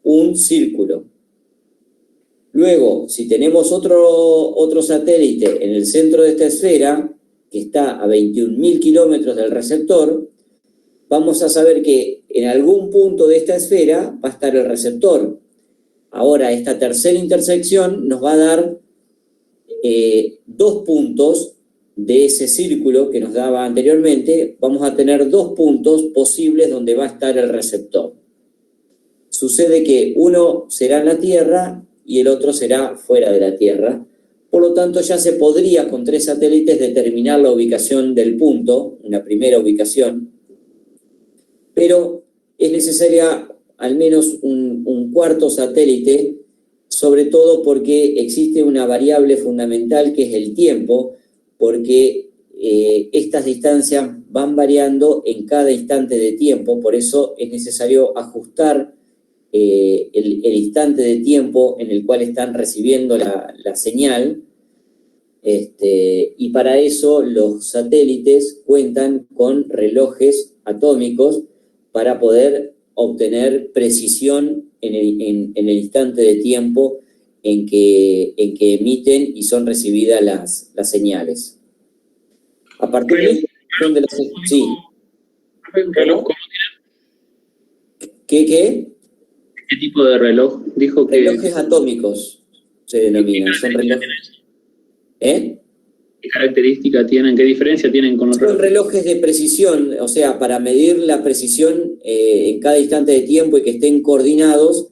un círculo. Luego, si tenemos otro satélite en el centro de esta esfera, que está a 21.000 kilómetros del receptor, vamos a saber que en algún punto de esta esfera va a estar el receptor. Ahora, esta tercera intersección nos va a dar 2 puntos de ese círculo que nos daba anteriormente. Vamos a tener 2 puntos posibles donde va a estar el receptor. Sucede que uno será en la Tierra y el otro será fuera de la Tierra. Por lo tanto, ya se podría con 3 satélites determinar la ubicación del punto, una primera ubicación, pero es necesaria al menos un cuarto satélite, sobre todo porque existe una variable fundamental que es el tiempo, porque estas distancias van variando en cada instante de tiempo, por eso es necesario ajustar el instante de tiempo en el cual están recibiendo la señal, y para eso los satélites cuentan con relojes atómicos para poder obtener precisión en el instante de tiempo en que emiten y son recibidas las señales. A partir de las... Sí. ¿Reloj? ¿Qué? ¿Qué tipo de reloj? Dijo que... Relojes atómicos se denominan. Son relojes. ¿Qué característica tienen? ¿Qué diferencia tienen con los relojes? Son relojes de precisión, o sea, para medir la precisión en cada instante de tiempo y que estén coordinados,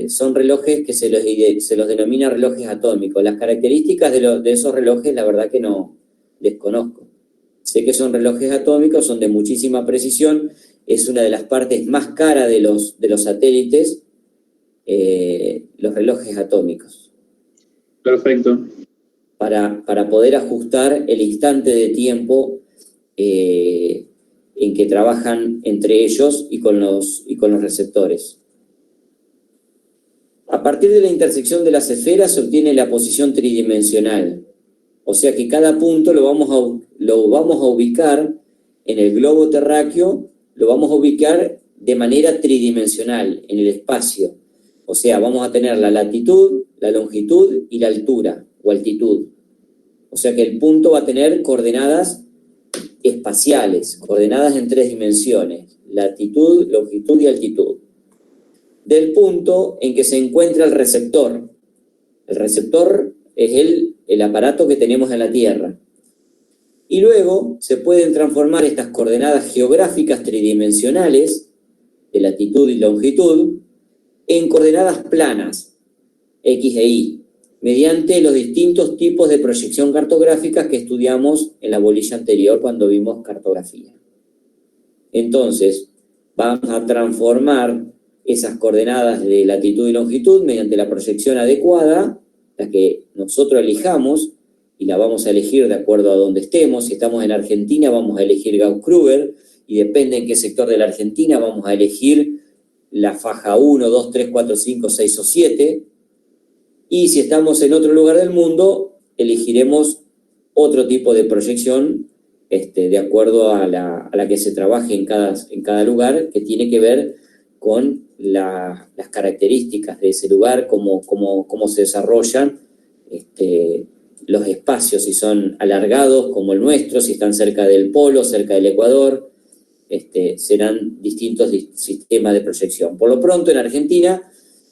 son relojes que se los denomina relojes atómicos. Las características de esos relojes, la verdad que no desconozco. Sé que son relojes atómicos, son de muchísima precisión, es una de las partes más caras de los satélites, los relojes atómicos. Perfecto. Para poder ajustar el instante de tiempo en que trabajan entre ellos y con los receptores. A partir de la intersección de las esferas se obtiene la posición tridimensional. O sea que cada punto lo vamos a ubicar en el globo terráqueo, lo vamos a ubicar de manera tridimensional en el espacio. O sea, vamos a tener la latitud, la longitud y la altura o altitud. O sea que el punto va a tener coordenadas espaciales, coordenadas en 3 dimensiones, latitud, longitud y altitud. Del punto en que se encuentra el receptor. El receptor es el aparato que tenemos en la Tierra. Y luego se pueden transformar estas coordenadas geográficas tridimensionales, de latitud y longitud, en coordenadas planas, X e Y, mediante los distintos tipos de proyección cartográficas que estudiamos en la bolilla anterior cuando vimos cartografía. Entonces, vamos a transformar esas coordenadas de latitud y longitud mediante la proyección adecuada, la que nosotros elijamos, y la vamos a elegir de acuerdo a donde estemos. Si estamos en Argentina, vamos a elegir Gauss-Kruger, y depende en qué sector de la Argentina, vamos a elegir la faja 1, 2, 3, 4, 5, 6 o 7, y si estamos en otro lugar del mundo, elegiremos otro tipo de proyección de acuerdo a la que se trabaje en cada lugar, que tiene que ver con las características de ese lugar, cómo se desarrollan, los espacios, si son alargados como el nuestro, si están cerca del polo, cerca del ecuador, serán distintos sistemas de proyección. Por lo pronto, en Argentina,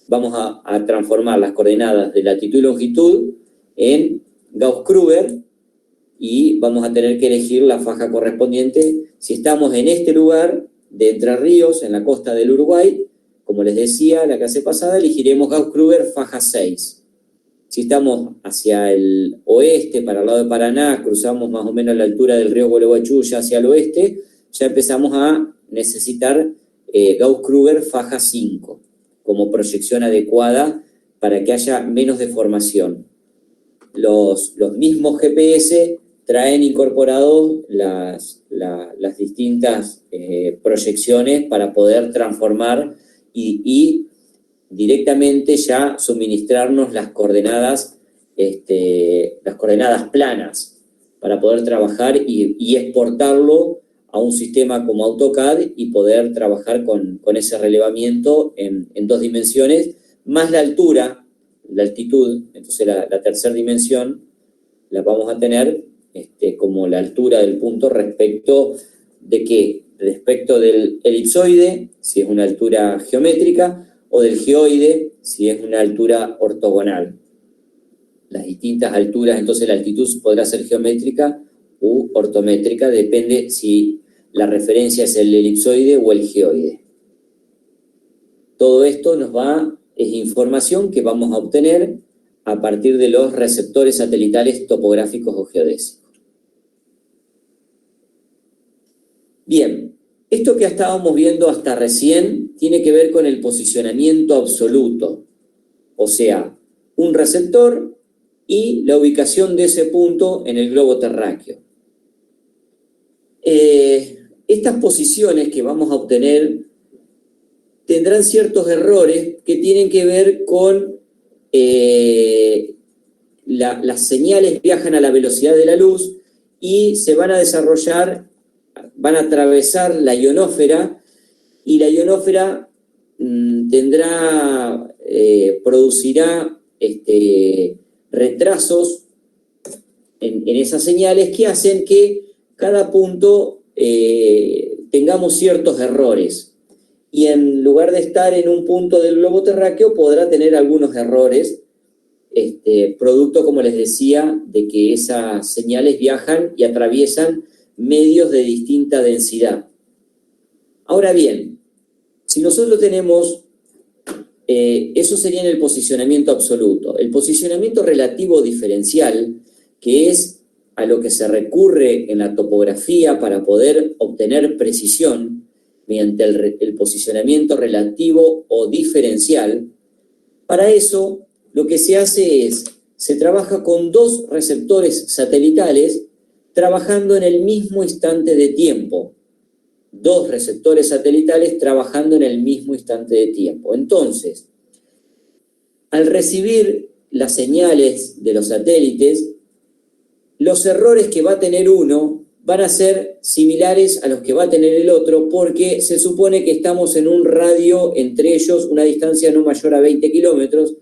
vamos a transformar las coordenadas de latitud y longitud en Gauss-Krüger y vamos a tener que elegir la faja correspondiente. Si estamos en este lugar de Entre Ríos, en la costa del Uruguay, como les decía la clase pasada, elegiremos Gauss-Krüger faja 6. Si estamos hacia el oeste, para el lado de Paraná, cruzamos más o menos la altura del río Gualeguaychú ya hacia el oeste, ya empezamos a necesitar Gauss-Krüger faja 5 como proyección adecuada para que haya menos deformación. Los mismos GPS traen incorporados las distintas proyecciones para poder transformar y directamente ya suministrarnos las coordenadas planas para poder trabajar y exportarlo a un sistema como AutoCAD y poder trabajar con ese relevamiento en 2 dimensiones, más la altura, la altitud. Entonces la tercera dimensión la vamos a tener como la altura del punto respecto de qué, respecto del elipsoide, si es una altura geométrica, o del geoide, si es una altura ortogonal. Las distintas alturas, entonces la altitud podrá ser geométrica u ortométrica, depende si la referencia es el elipsoide o el geoide. Todo esto es información que vamos a obtener a partir de los receptores satelitales topográficos o geodésicos. Bien, esto que estábamos viendo hasta recién tiene que ver con el posicionamiento absoluto, o sea, un receptor y la ubicación de ese punto en el globo terráqueo. Estas posiciones que vamos a obtener tendrán ciertos errores que tienen que ver con las señales viajan a la velocidad de la luz y se van a desarrollar, van a atravesar la ionósfera y la ionósfera producirá retrasos en esas señales que hacen que cada punto tengamos ciertos errores. Y en lugar de estar en un punto del globo terráqueo, podrá tener algunos errores, producto, como les decía, de que esas señales viajan y atraviesan medios de distinta densidad. Ahora bien, si nosotros tenemos, eso sería en el posicionamiento absoluto. El posicionamiento relativo diferencial, que es a lo que se recurre en la topografía para poder obtener precisión mediante el posicionamiento relativo o diferencial, para eso lo que se hace es, se trabaja con 2 receptores satelitales trabajando en el mismo instante de tiempo. 2 receptores satelitales trabajando en el mismo instante de tiempo. Entonces, al recibir las señales de los satélites, los errores que va a tener uno van a ser similares a los que va a tener el otro, porque se supone que estamos en un radio entre ellos, una distancia no mayor a 20 kilómetros,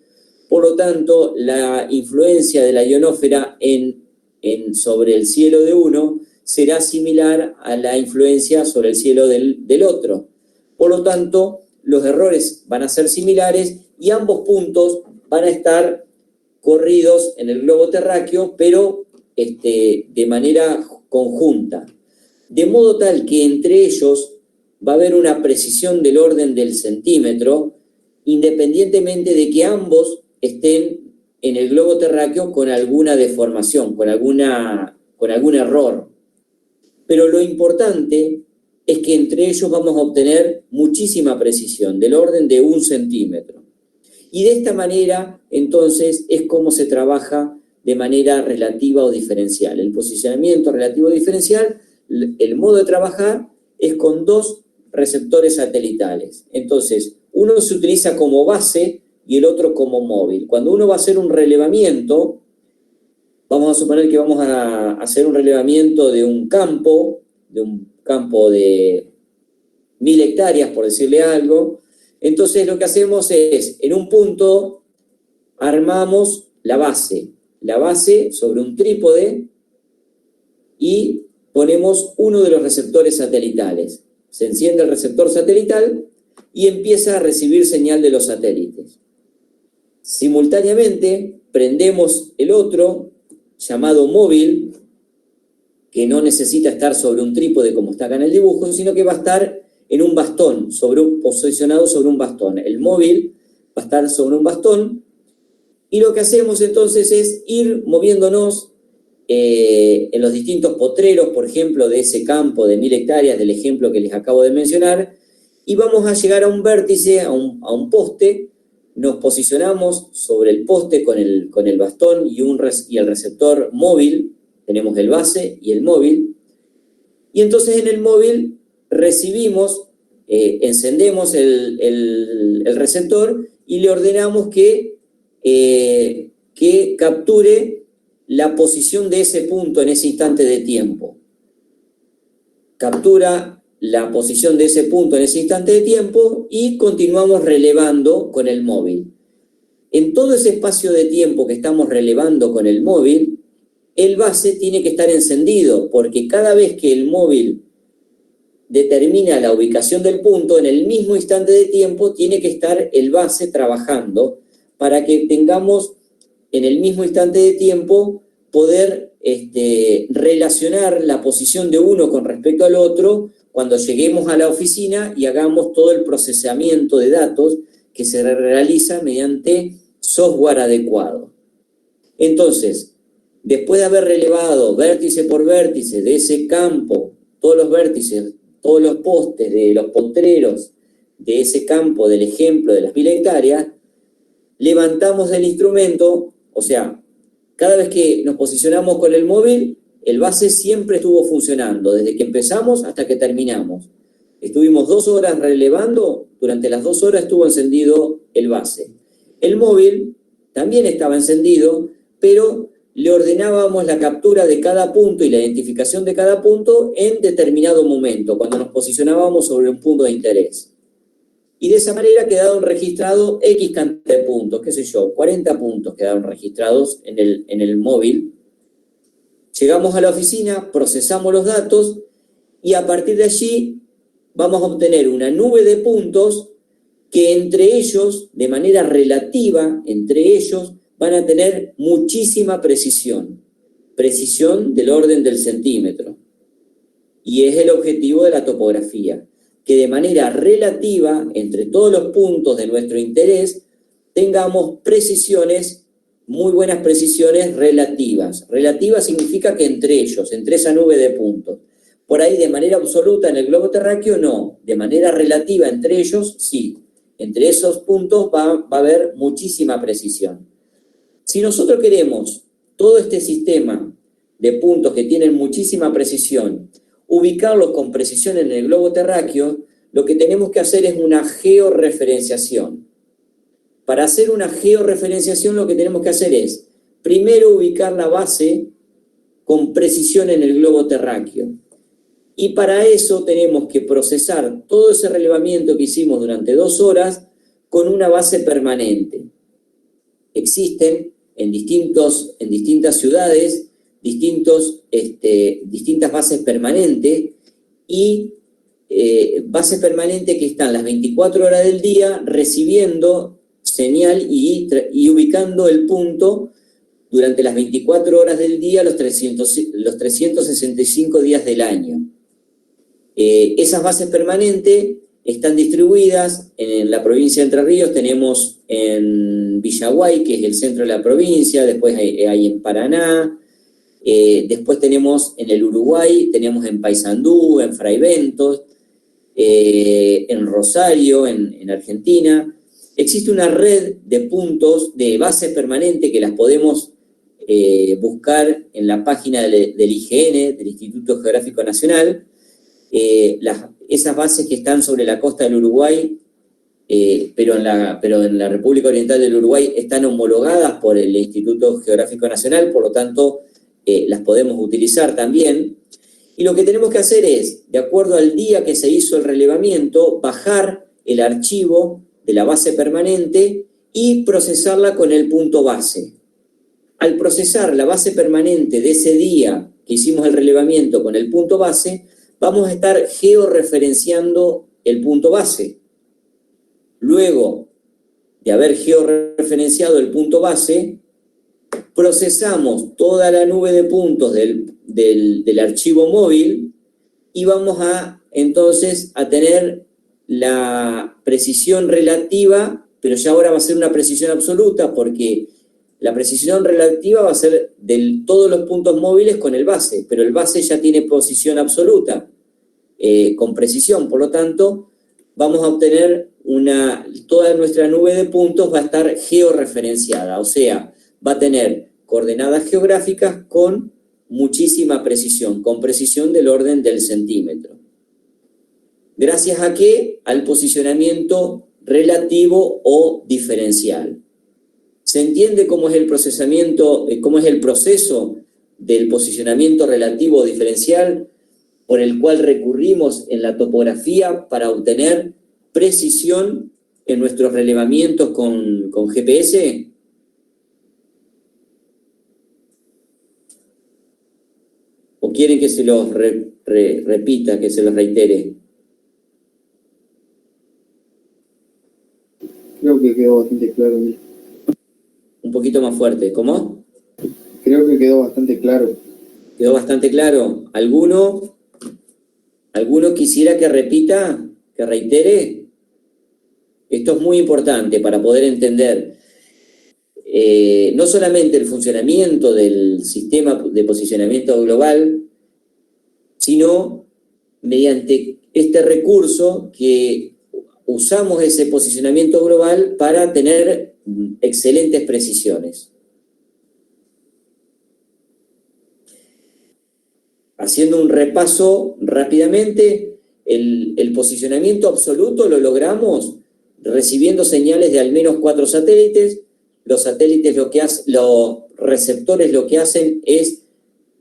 por lo tanto, la influencia de la ionósfera sobre el cielo de uno será similar a la influencia sobre el cielo del otro. Por lo tanto, los errores van a ser similares y ambos puntos van a estar corridos en el globo terráqueo, pero de manera conjunta. De modo tal que entre ellos va a haber una precisión del orden del centímetro, independientemente de que ambos estén en el globo terráqueo con alguna deformación, con algún error. Pero lo importante es que entre ellos vamos a obtener muchísima precisión, del orden de 1 centímetro. Y de esta manera, entonces, es como se trabaja de manera relativa o diferencial. El posicionamiento relativo o diferencial, el modo de trabajar es con 2 receptores satelitales. Entonces, uno se utiliza como base y el otro como móvil. Cuando uno va a hacer un relevamiento, vamos a suponer que vamos a hacer un relevamiento de un campo de 1000 hectáreas, por decirle algo. Entonces lo que hacemos es, en un punto, armamos la base. la base sobre un trípode y ponemos uno de los receptores satelitales. Se enciende el receptor satelital y empieza a recibir señal de los satélites. Simultáneamente prendemos el otro, llamado móvil, que no necesita estar sobre un trípode como está acá en el dibujo, sino que va a estar en un bastón, posicionado sobre un bastón. El móvil va a estar sobre un bastón, y lo que hacemos entonces es ir moviéndonos en los distintos potreros, por ejemplo, de ese campo de 1000 hectáreas, del ejemplo que les acabo de mencionar, y vamos a llegar a un vértice, a un poste. Nos posicionamos sobre el poste con el bastón y el receptor móvil. Tenemos el base y el móvil, y entonces en el móvil recibimos, encendemos el receptor y le ordenamos que capture la posición de ese punto en ese instante de tiempo. Captura la posición de ese punto en ese instante de tiempo y continuamos relevando con el móvil. En todo ese espacio de tiempo que estamos relevando con el móvil, el base tiene que estar encendido, porque cada vez que el móvil determina la ubicación del punto, en el mismo instante de tiempo tiene que estar el base trabajando para que tengamos en el mismo instante de tiempo poder relacionar la posición de uno con respecto al otro cuando lleguemos a la oficina y hagamos todo el procesamiento de datos que se realiza mediante software adecuado. Entonces, después de haber relevado vértice por vértice de ese campo, todos los vértices, todos los postes de los potreros de ese campo del ejemplo de las 1000 hectáreas, levantamos el instrumento, o sea, cada vez que nos posicionamos con el móvil, el base siempre estuvo funcionando, desde que empezamos hasta que terminamos. Estuvimos 2 horas relevando, durante las 2 horas estuvo encendido el base. El móvil también estaba encendido, pero le ordenábamos la captura de cada punto y la identificación de cada punto en determinado momento, cuando nos posicionábamos sobre un punto de interés. Y de esa manera quedaron registrados X cantidad de puntos, qué sé yo, 40 puntos quedaron registrados en el móvil. Llegamos a la oficina, procesamos los datos y a partir de allí vamos a obtener una nube de puntos que entre ellos, de manera relativa, entre ellos, van a tener muchísima precisión del orden del centímetro. Y es el objetivo de la topografía, que de manera relativa, entre todos los puntos de nuestro interés, tengamos precisiones, muy buenas precisiones relativas. Relativa significa que entre ellos, entre esa nube de puntos. Por ahí de manera absoluta en el globo terráqueo no, de manera relativa entre ellos sí. Entre esos puntos va a haber muchísima precisión. Si nosotros queremos todo este sistema de puntos que tienen muchísima precisión, ubicarlos con precisión en el globo terráqueo, lo que tenemos que hacer es una georreferenciación. Para hacer una georreferenciación lo que tenemos que hacer es, primero ubicar la base con precisión en el globo terráqueo. Y para eso tenemos que procesar todo ese relevamiento que hicimos durante 2 horas con una base permanente. Existen en distintas ciudades distintas bases permanentes y bases permanentes que están las 24 horas del día recibiendo señal y ubicando el punto durante las 24 horas del día los 365 días del año. Esas bases permanentes están distribuidas en la provincia de Entre Ríos. Tenemos en Villaguay, que es el centro de la provincia, después hay en Paraná, después tenemos en el Uruguay, tenemos en Paysandú, en Fraiventos, en Rosario, en Argentina. Existe una red de puntos, de bases permanentes que las podemos buscar en la página del IGN, del Instituto Geográfico Nacional. Esas bases que están sobre la costa del Uruguay, pero en la República Oriental del Uruguay están homologadas por el Instituto Geográfico Nacional, por lo tanto las podemos utilizar también. Y lo que tenemos que hacer es, de acuerdo al día que se hizo el relevamiento, bajar el archivo de la base permanente y procesarla con el punto base. al procesar la base permanente de ese día que hicimos el relevamiento con el punto base, vamos a estar georreferenciando el punto base. Luego de haber georreferenciado el punto base, procesamos toda la nube de puntos del archivo móvil y vamos entonces a tener la precisión relativa, pero ya ahora va a ser una precisión absoluta, porque la precisión relativa va a ser de todos los puntos móviles con el base, pero el base ya tiene posición absoluta con precisión. Por lo tanto, vamos a obtener toda nuestra nube de puntos va a estar georreferenciada, o sea, va a tener coordenadas geográficas con muchísima precisión, con precisión del orden del centímetro. ¿Gracias a qué? Al posicionamiento relativo o diferencial. ¿Se entiende cómo es el procesamiento, cómo es el proceso del posicionamiento relativo o diferencial por el cual recurrimos en la topografía para obtener precisión en nuestros relevamientos con GPS? ¿O quieren que se los repita, que se los reitere? Creo que quedó bastante claro. Un poquito más fuerte. ¿Cómo? Creo que quedó bastante claro. ¿Quedó bastante claro? ¿Alguno quisiera que repita, que reitere? Esto es muy importante para poder entender no solamente el funcionamiento del sistema de posicionamiento global, sino mediante este recurso que usamos ese posicionamiento global para tener excelentes precisiones. Haciendo un repaso rápidamente, el posicionamiento absoluto lo logramos recibiendo señales de al menos 4 satélites. Los receptores lo que hacen es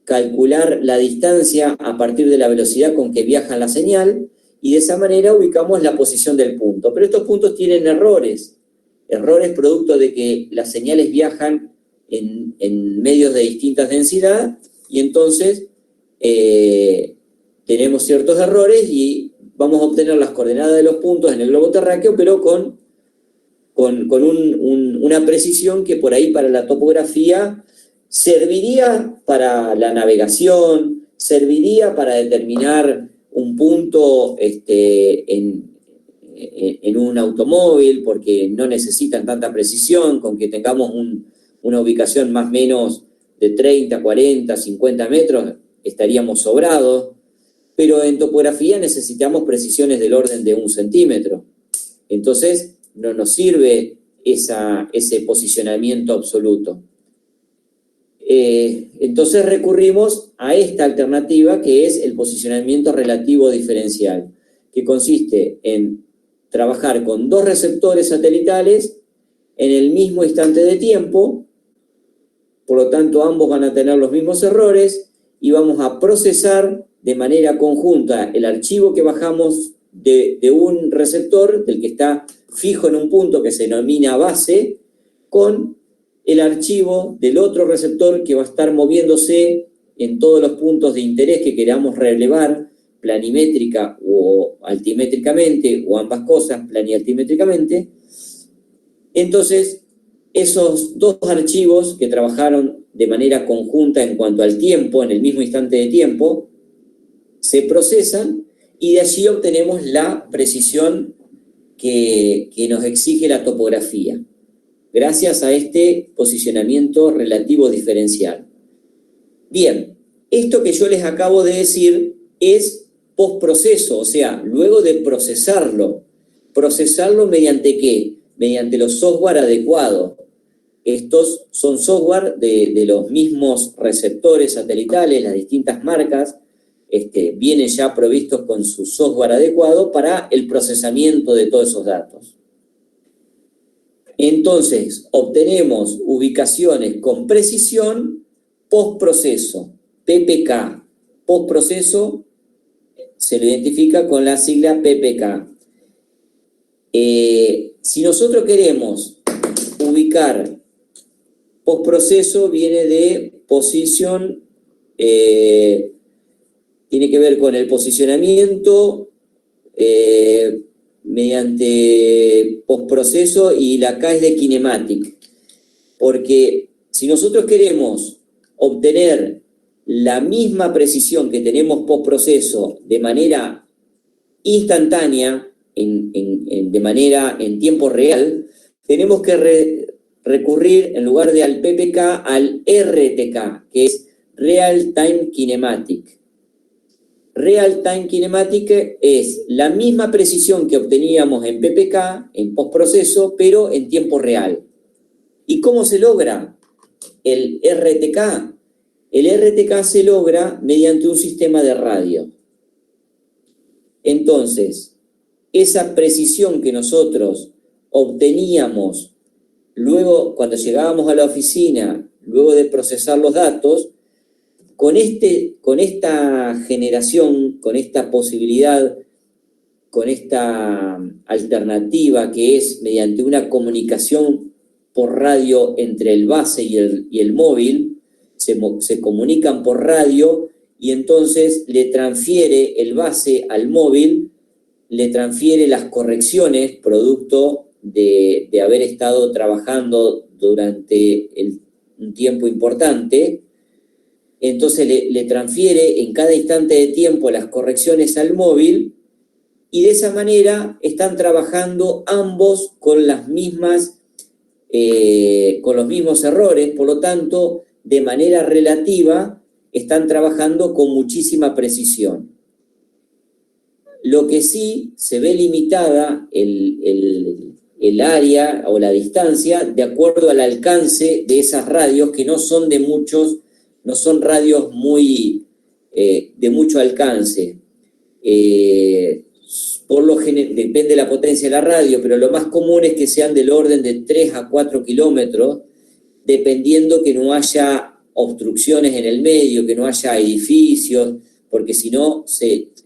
calcular la distancia a partir de la velocidad con que viaja la señal, y de esa manera ubicamos la posición del punto. Pero estos puntos tienen errores producto de que las señales viajan en medios de distintas densidad, y entonces tenemos ciertos errores y vamos a obtener las coordenadas de los puntos en el globo terráqueo, pero con una precisión que por ahí para la topografía serviría para la navegación, serviría para determinar un punto en un automóvil, porque no necesitan tanta precisión, con que tengamos una ubicación más o menos de 30, 40, 50 metros, estaríamos sobrados, pero en topografía necesitamos precisiones del orden de 1 centímetro. Entonces, no nos sirve ese posicionamiento absoluto. Entonces recurrimos a esta alternativa, que es el posicionamiento relativo diferencial, que consiste en trabajar con 2 receptores satelitales en el mismo instante de tiempo. Por lo tanto, ambos van a tener los mismos errores y vamos a procesar de manera conjunta el archivo que bajamos de un receptor, del que está fijo en un punto que se denomina base, con el archivo del otro receptor que va a estar moviéndose en todos los puntos de interés que queramos relevar, planimétrica o altimétricamente, o ambas cosas, plan y altimétricamente. Entonces, esos 2 archivos que trabajaron de manera conjunta en cuanto al tiempo, en el mismo instante de tiempo, se procesan y de allí obtenemos la precisión que nos exige la topografía, gracias a este posicionamiento relativo diferencial. Bien, esto que yo les acabo de decir es postproceso, o sea, luego de procesarlo. ¿Procesarlo mediante qué? Mediante los software adecuados. Estos son software de los mismos receptores satelitales, las distintas marcas, vienen ya provistos con su software adecuado para el procesamiento de todos esos datos. Entonces, obtenemos ubicaciones con precisión postproceso, PPK. Postproceso se lo identifica con la sigla PPK. Si nosotros queremos ubicar Postproceso viene de posición, tiene que ver con el posicionamiento mediante postproceso, y la K es de kinematic. Porque si nosotros queremos obtener la misma precisión que tenemos postproceso de manera instantánea, de manera en tiempo real, tenemos que recurrir, en lugar de al PPK, al RTK, que es Real Time Kinematic. Real Time Kinematic es la misma precisión que obteníamos en PPK, en postproceso, pero en tiempo real. ¿Y cómo se logra el RTK? El RTK se logra mediante un sistema de radio. Entonces, esa precisión que nosotros obteníamos luego, cuando llegábamos a la oficina, luego de procesar los datos, con esta generación, con esta posibilidad, con esta alternativa que es mediante una comunicación por radio entre el base y el móvil, se comunican por radio, y entonces le transfiere el base al móvil, le transfiere las correcciones producto de haber estado trabajando durante un tiempo importante. Entonces le transfiere en cada instante de tiempo las correcciones al móvil, y de esa manera están trabajando ambos con los mismos errores. Por lo tanto, de manera relativa, están trabajando con muchísima precisión. Lo que sí se ve limitada el área o la distancia de acuerdo al alcance de esas radios, que no son no son radios de mucho alcance. Depende de la potencia de la radio, pero lo más común es que sean del orden de 3 a 4 kilómetros, dependiendo que no haya obstrucciones en el medio, que no haya edificios, porque si no,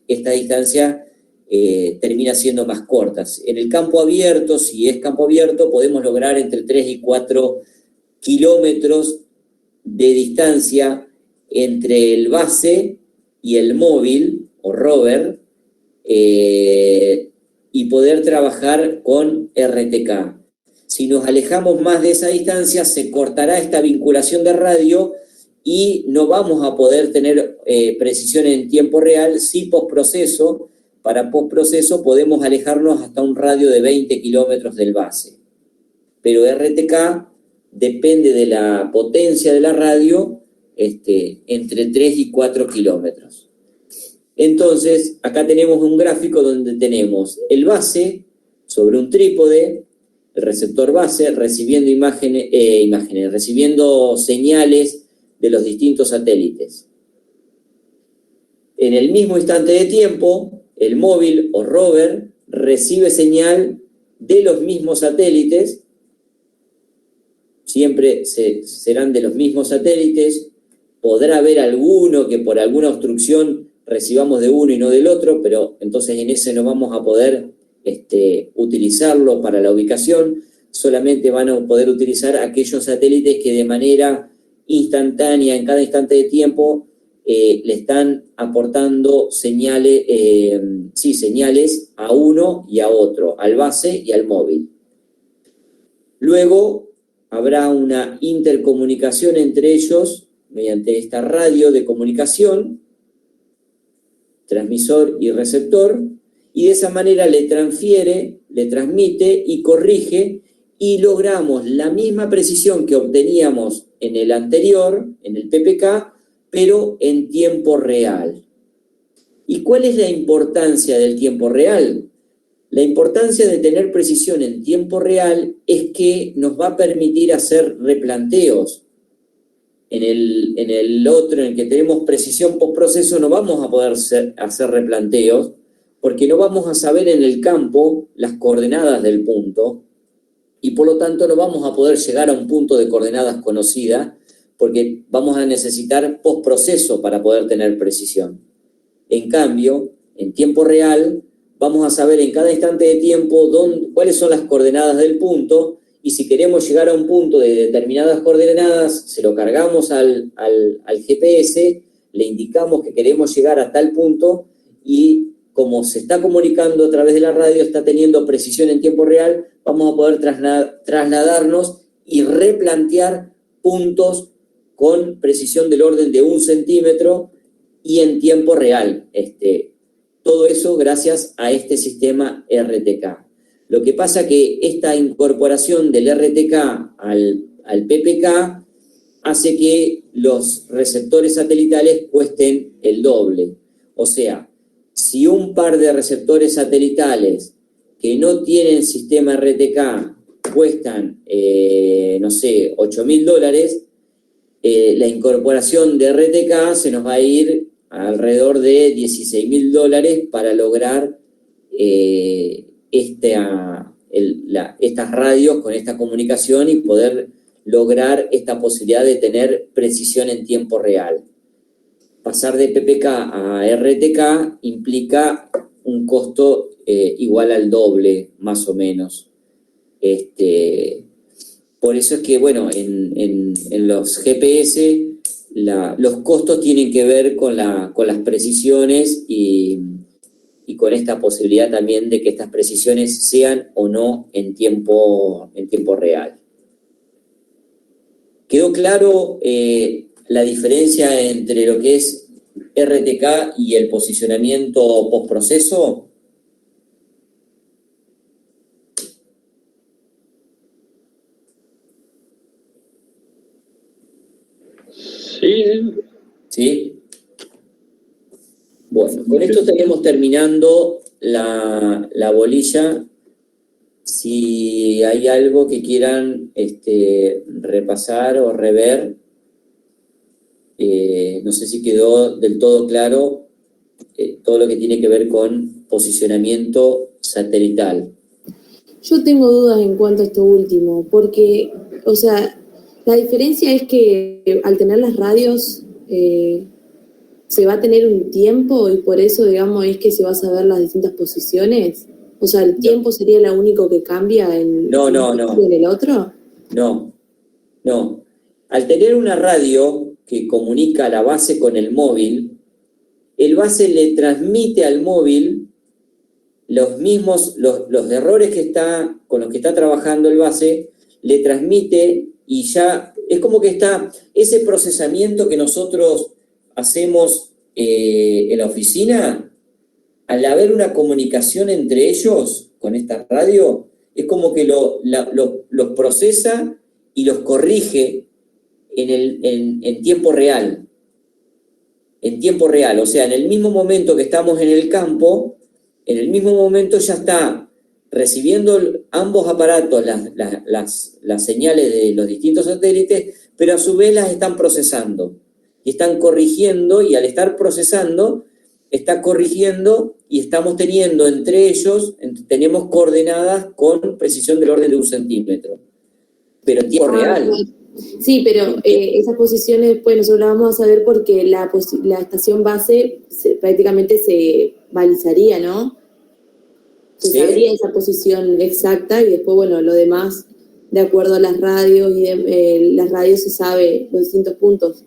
esta distancia termina siendo más corta. En el campo abierto, si es campo abierto, podemos lograr entre 3 y 4 kilómetros de distancia entre el base y el móvil o rover, y poder trabajar con RTK. Si nos alejamos más de esa distancia, se cortará esta vinculación de radio y no vamos a poder tener precisión en tiempo real. Sí, postproceso. Para postproceso podemos alejarnos hasta un radio de 20 kilómetros del base. Pero RTK depende de la potencia de la radio, entre 3 y 4 kilómetros. Entonces, acá tenemos un gráfico donde tenemos el base sobre un trípode, el receptor base recibiendo recibiendo señales de los distintos satélites. En el mismo instante de tiempo, el móvil o rover recibe señal de los mismos satélites, siempre serán de los mismos satélites. Podrá haber alguno que por alguna obstrucción recibamos de uno y no del otro, pero entonces en ese no vamos a poder utilizarlo para la ubicación. Solamente van a poder utilizar aquellos satélites que de manera instantánea, en cada instante de tiempo, le están aportando señales a uno y a otro, al base y al móvil. Luego habrá una intercomunicación entre ellos mediante esta radio de comunicación, transmisor y receptor, y de esa manera le transmite y corrige, y logramos la misma precisión que obteníamos en el anterior, en el PPK, pero en tiempo real. ¿Y cuál es la importancia del tiempo real? La importancia de tener precisión en tiempo real es que nos va a permitir hacer replanteos. En el otro, en el que tenemos precisión postproceso, no vamos a poder hacer replanteos, porque no vamos a saber en el campo las coordenadas del punto, y por lo tanto no vamos a poder llegar a un punto de coordenadas conocida, porque vamos a necesitar postproceso para poder tener precisión. En cambio, en tiempo real, vamos a saber en cada instante de tiempo cuáles son las coordenadas del punto, y si queremos llegar a un punto de determinadas coordenadas, se lo cargamos al GPS, le indicamos que queremos llegar a tal punto y como se está comunicando a través de la radio, está teniendo precisión en tiempo real, vamos a poder trasladarnos y replantear puntos con precisión del orden de 1 centímetro y en tiempo real. Todo eso gracias a este sistema RTK. Lo que pasa que esta incorporación del RTK al PPK hace que los receptores satelitales cuesten el doble. O sea, si un par de receptores satelitales que no tienen sistema RTK cuestan, no sé, $8.000, la incorporación de RTK se nos va a ir alrededor de $16.000 para lograr estas radios con esta comunicación y poder lograr esta posibilidad de tener precisión en tiempo real. Pasar de PPK a RTK implica un costo igual al doble, más o menos. Por eso es que, bueno, en los GPS los costos tienen que ver con las precisiones y con esta posibilidad también de que estas precisiones sean o no en tiempo real. ¿Quedó claro la diferencia entre lo que es RTK y el posicionamiento postproceso? Sí. ¿Sí? Bueno, con esto estaríamos terminando la bolilla. Si hay algo que quieran repasar o rever, no sé si quedó del todo claro todo lo que tiene que ver con posicionamiento satelital. Yo tengo dudas en cuanto a esto último, porque, o sea, la diferencia es que al tener las radios se va a tener un tiempo y por eso, digamos, es que se va a saber las distintas posiciones. O sea, ¿el tiempo sería lo único que cambia en el otro? No. Al tener una radio que comunica la base con el móvil, el base le transmite al móvil los errores con los que está trabajando el base, le transmite y ya es como que está ese procesamiento que nosotros hacemos en la oficina. Al haber una comunicación entre ellos con esta radio, es como que los procesa y los corrige en tiempo real. En tiempo real, o sea, en el mismo momento que estamos en el campo, en el mismo momento ya está recibiendo ambos aparatos las señales de los distintos satélites, pero a su vez las están procesando y están corrigiendo, y al estar procesando, está corrigiendo y estamos teniendo entre ellos, tenemos coordenadas con precisión del orden de 1 centímetro, pero en tiempo real. Sí, pero esas posiciones después nosotros las vamos a saber porque la estación base prácticamente se balizaría, ¿no? Se sabría esa posición exacta y después, bueno, lo demás, de acuerdo a las radios, las radios se sabe los distintos puntos.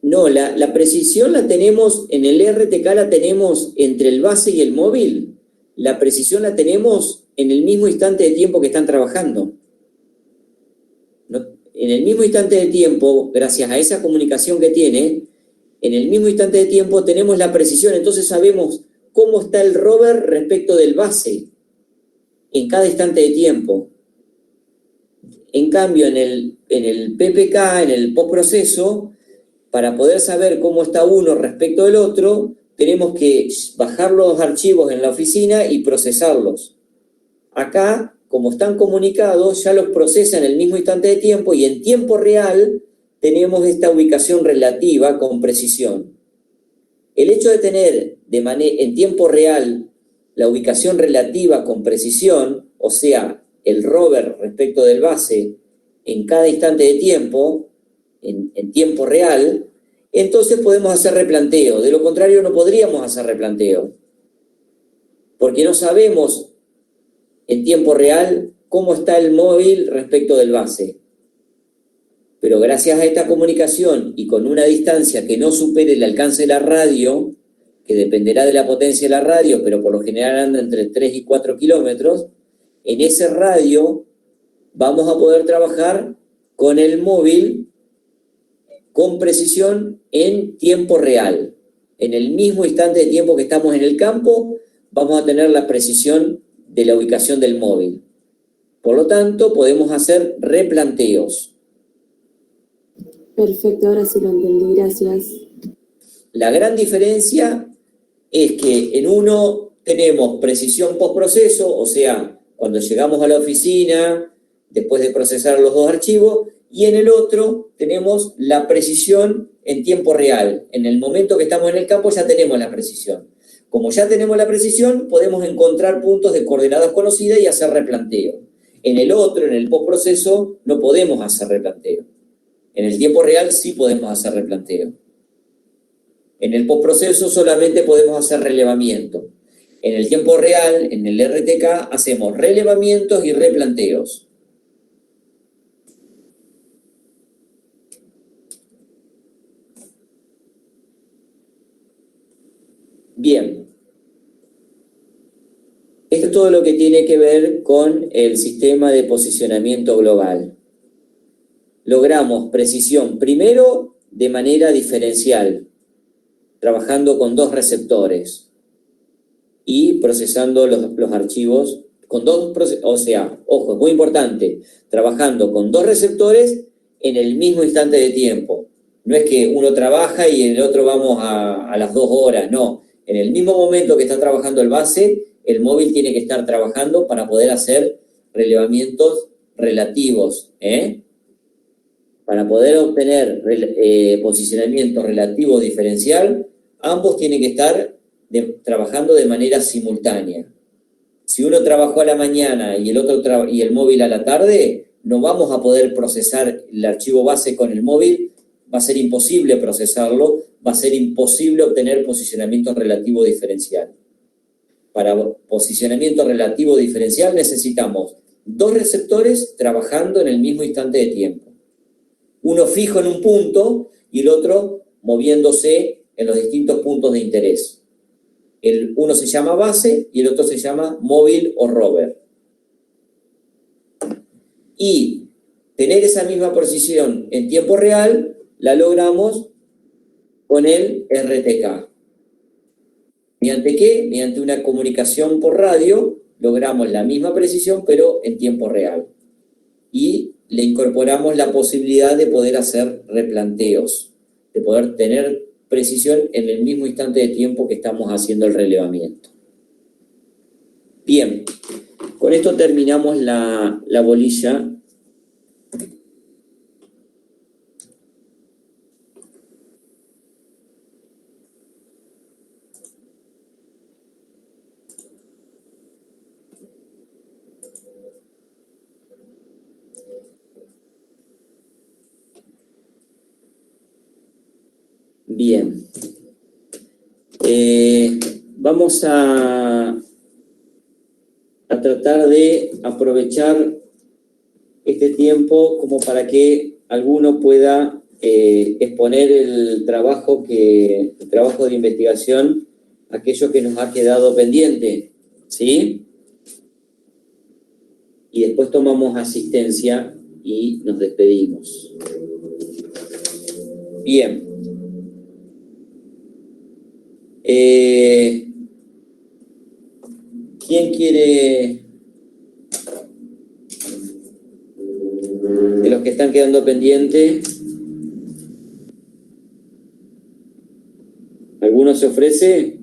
No, la precisión la tenemos, en el RTK la tenemos entre el base y el móvil. La precisión la tenemos en el mismo instante de tiempo que están trabajando. En el mismo instante de tiempo, gracias a esa comunicación que tiene, en el mismo instante de tiempo tenemos la precisión, entonces sabemos cómo está el rover respecto del base en cada instante de tiempo. En cambio, en el PPK, en el postproceso, para poder saber cómo está uno respecto del otro, tenemos que bajar los archivos en la oficina y procesarlos. Acá, como están comunicados, ya los procesa en el mismo instante de tiempo y en tiempo real tenemos esta ubicación relativa con precisión. El hecho de tener en tiempo real la ubicación relativa con precisión, o sea, el rover respecto del base en cada instante de tiempo, en tiempo real, entonces podemos hacer replanteo. De lo contrario, no podríamos hacer replanteo. Porque no sabemos en tiempo real cómo está el móvil respecto del base. Pero gracias a esta comunicación y con una distancia que no supere el alcance de la radio, que dependerá de la potencia de la radio, pero por lo general anda entre 3 y 4 kilómetros, en ese radio vamos a poder trabajar con el móvil con precisión en tiempo real. En el mismo instante de tiempo que estamos en el campo, vamos a tener la precisión de la ubicación del móvil. Por lo tanto, podemos hacer replanteos. Perfecto, ahora sí lo entendí, gracias. La gran diferencia es que en uno tenemos precisión postproceso, o sea, cuando llegamos a la oficina, después de procesar los dos archivos, y en el otro tenemos la precisión en tiempo real. En el momento que estamos en el campo ya tenemos la precisión. Como ya tenemos la precisión, podemos encontrar puntos de coordenadas conocidas y hacer replanteo. En el otro, en el postproceso, no podemos hacer replanteo. En el tiempo real sí podemos hacer replanteo. En el postproceso solamente podemos hacer relevamiento. En el tiempo real, en el RTK, hacemos relevamientos y replanteos. Bien. Esto es todo lo que tiene que ver con el sistema de posicionamiento global. Logramos precisión primero de manera diferencial, trabajando con 2 receptores y procesando los archivos con 2, o sea, ojo, es muy importante, trabajando con 2 receptores en el mismo instante de tiempo. No es que uno trabaja y en el otro vamos a las 2 horas, no. En el mismo momento que está trabajando el base, el móvil tiene que estar trabajando para poder hacer relevamientos relativos, Para poder obtener posicionamiento relativo diferencial, ambos tienen que estar trabajando de manera simultánea. Si uno trabajó a la mañana y el otro y el móvil a la tarde, no vamos a poder procesar el archivo base con el móvil, va a ser imposible procesarlo, va a ser imposible obtener posicionamiento relativo diferencial. Para posicionamiento relativo diferencial necesitamos 2 receptores trabajando en el mismo instante de tiempo. Uno fijo en un punto y el otro moviéndose en los distintos puntos de interés. Uno se llama base y el otro se llama móvil o rover. Y tener esa misma precisión en tiempo real la logramos con el RTK. ¿Mediante qué? Mediante una comunicación por radio logramos la misma precisión pero en tiempo real. Y le incorporamos la posibilidad de poder hacer replanteos, de poder tener precisión en el mismo instante de tiempo que estamos haciendo el relevamiento. Bien, con esto terminamos la bolilla. Bien. Vamos a tratar de aprovechar este tiempo como para que alguno pueda exponer el trabajo de investigación, aquello que nos ha quedado pendiente, ¿sí? Y después tomamos asistencia y nos despedimos. Bien. ¿Quién quiere, de los que están quedando pendientes? ¿Alguno se ofrece?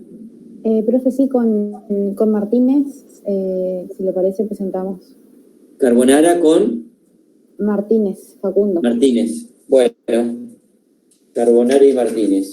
Profe, sí, con Martínez, si le parece, presentamos. Carbonara con Martínez, Facundo. Martínez. Bueno, Carbonara y Martínez.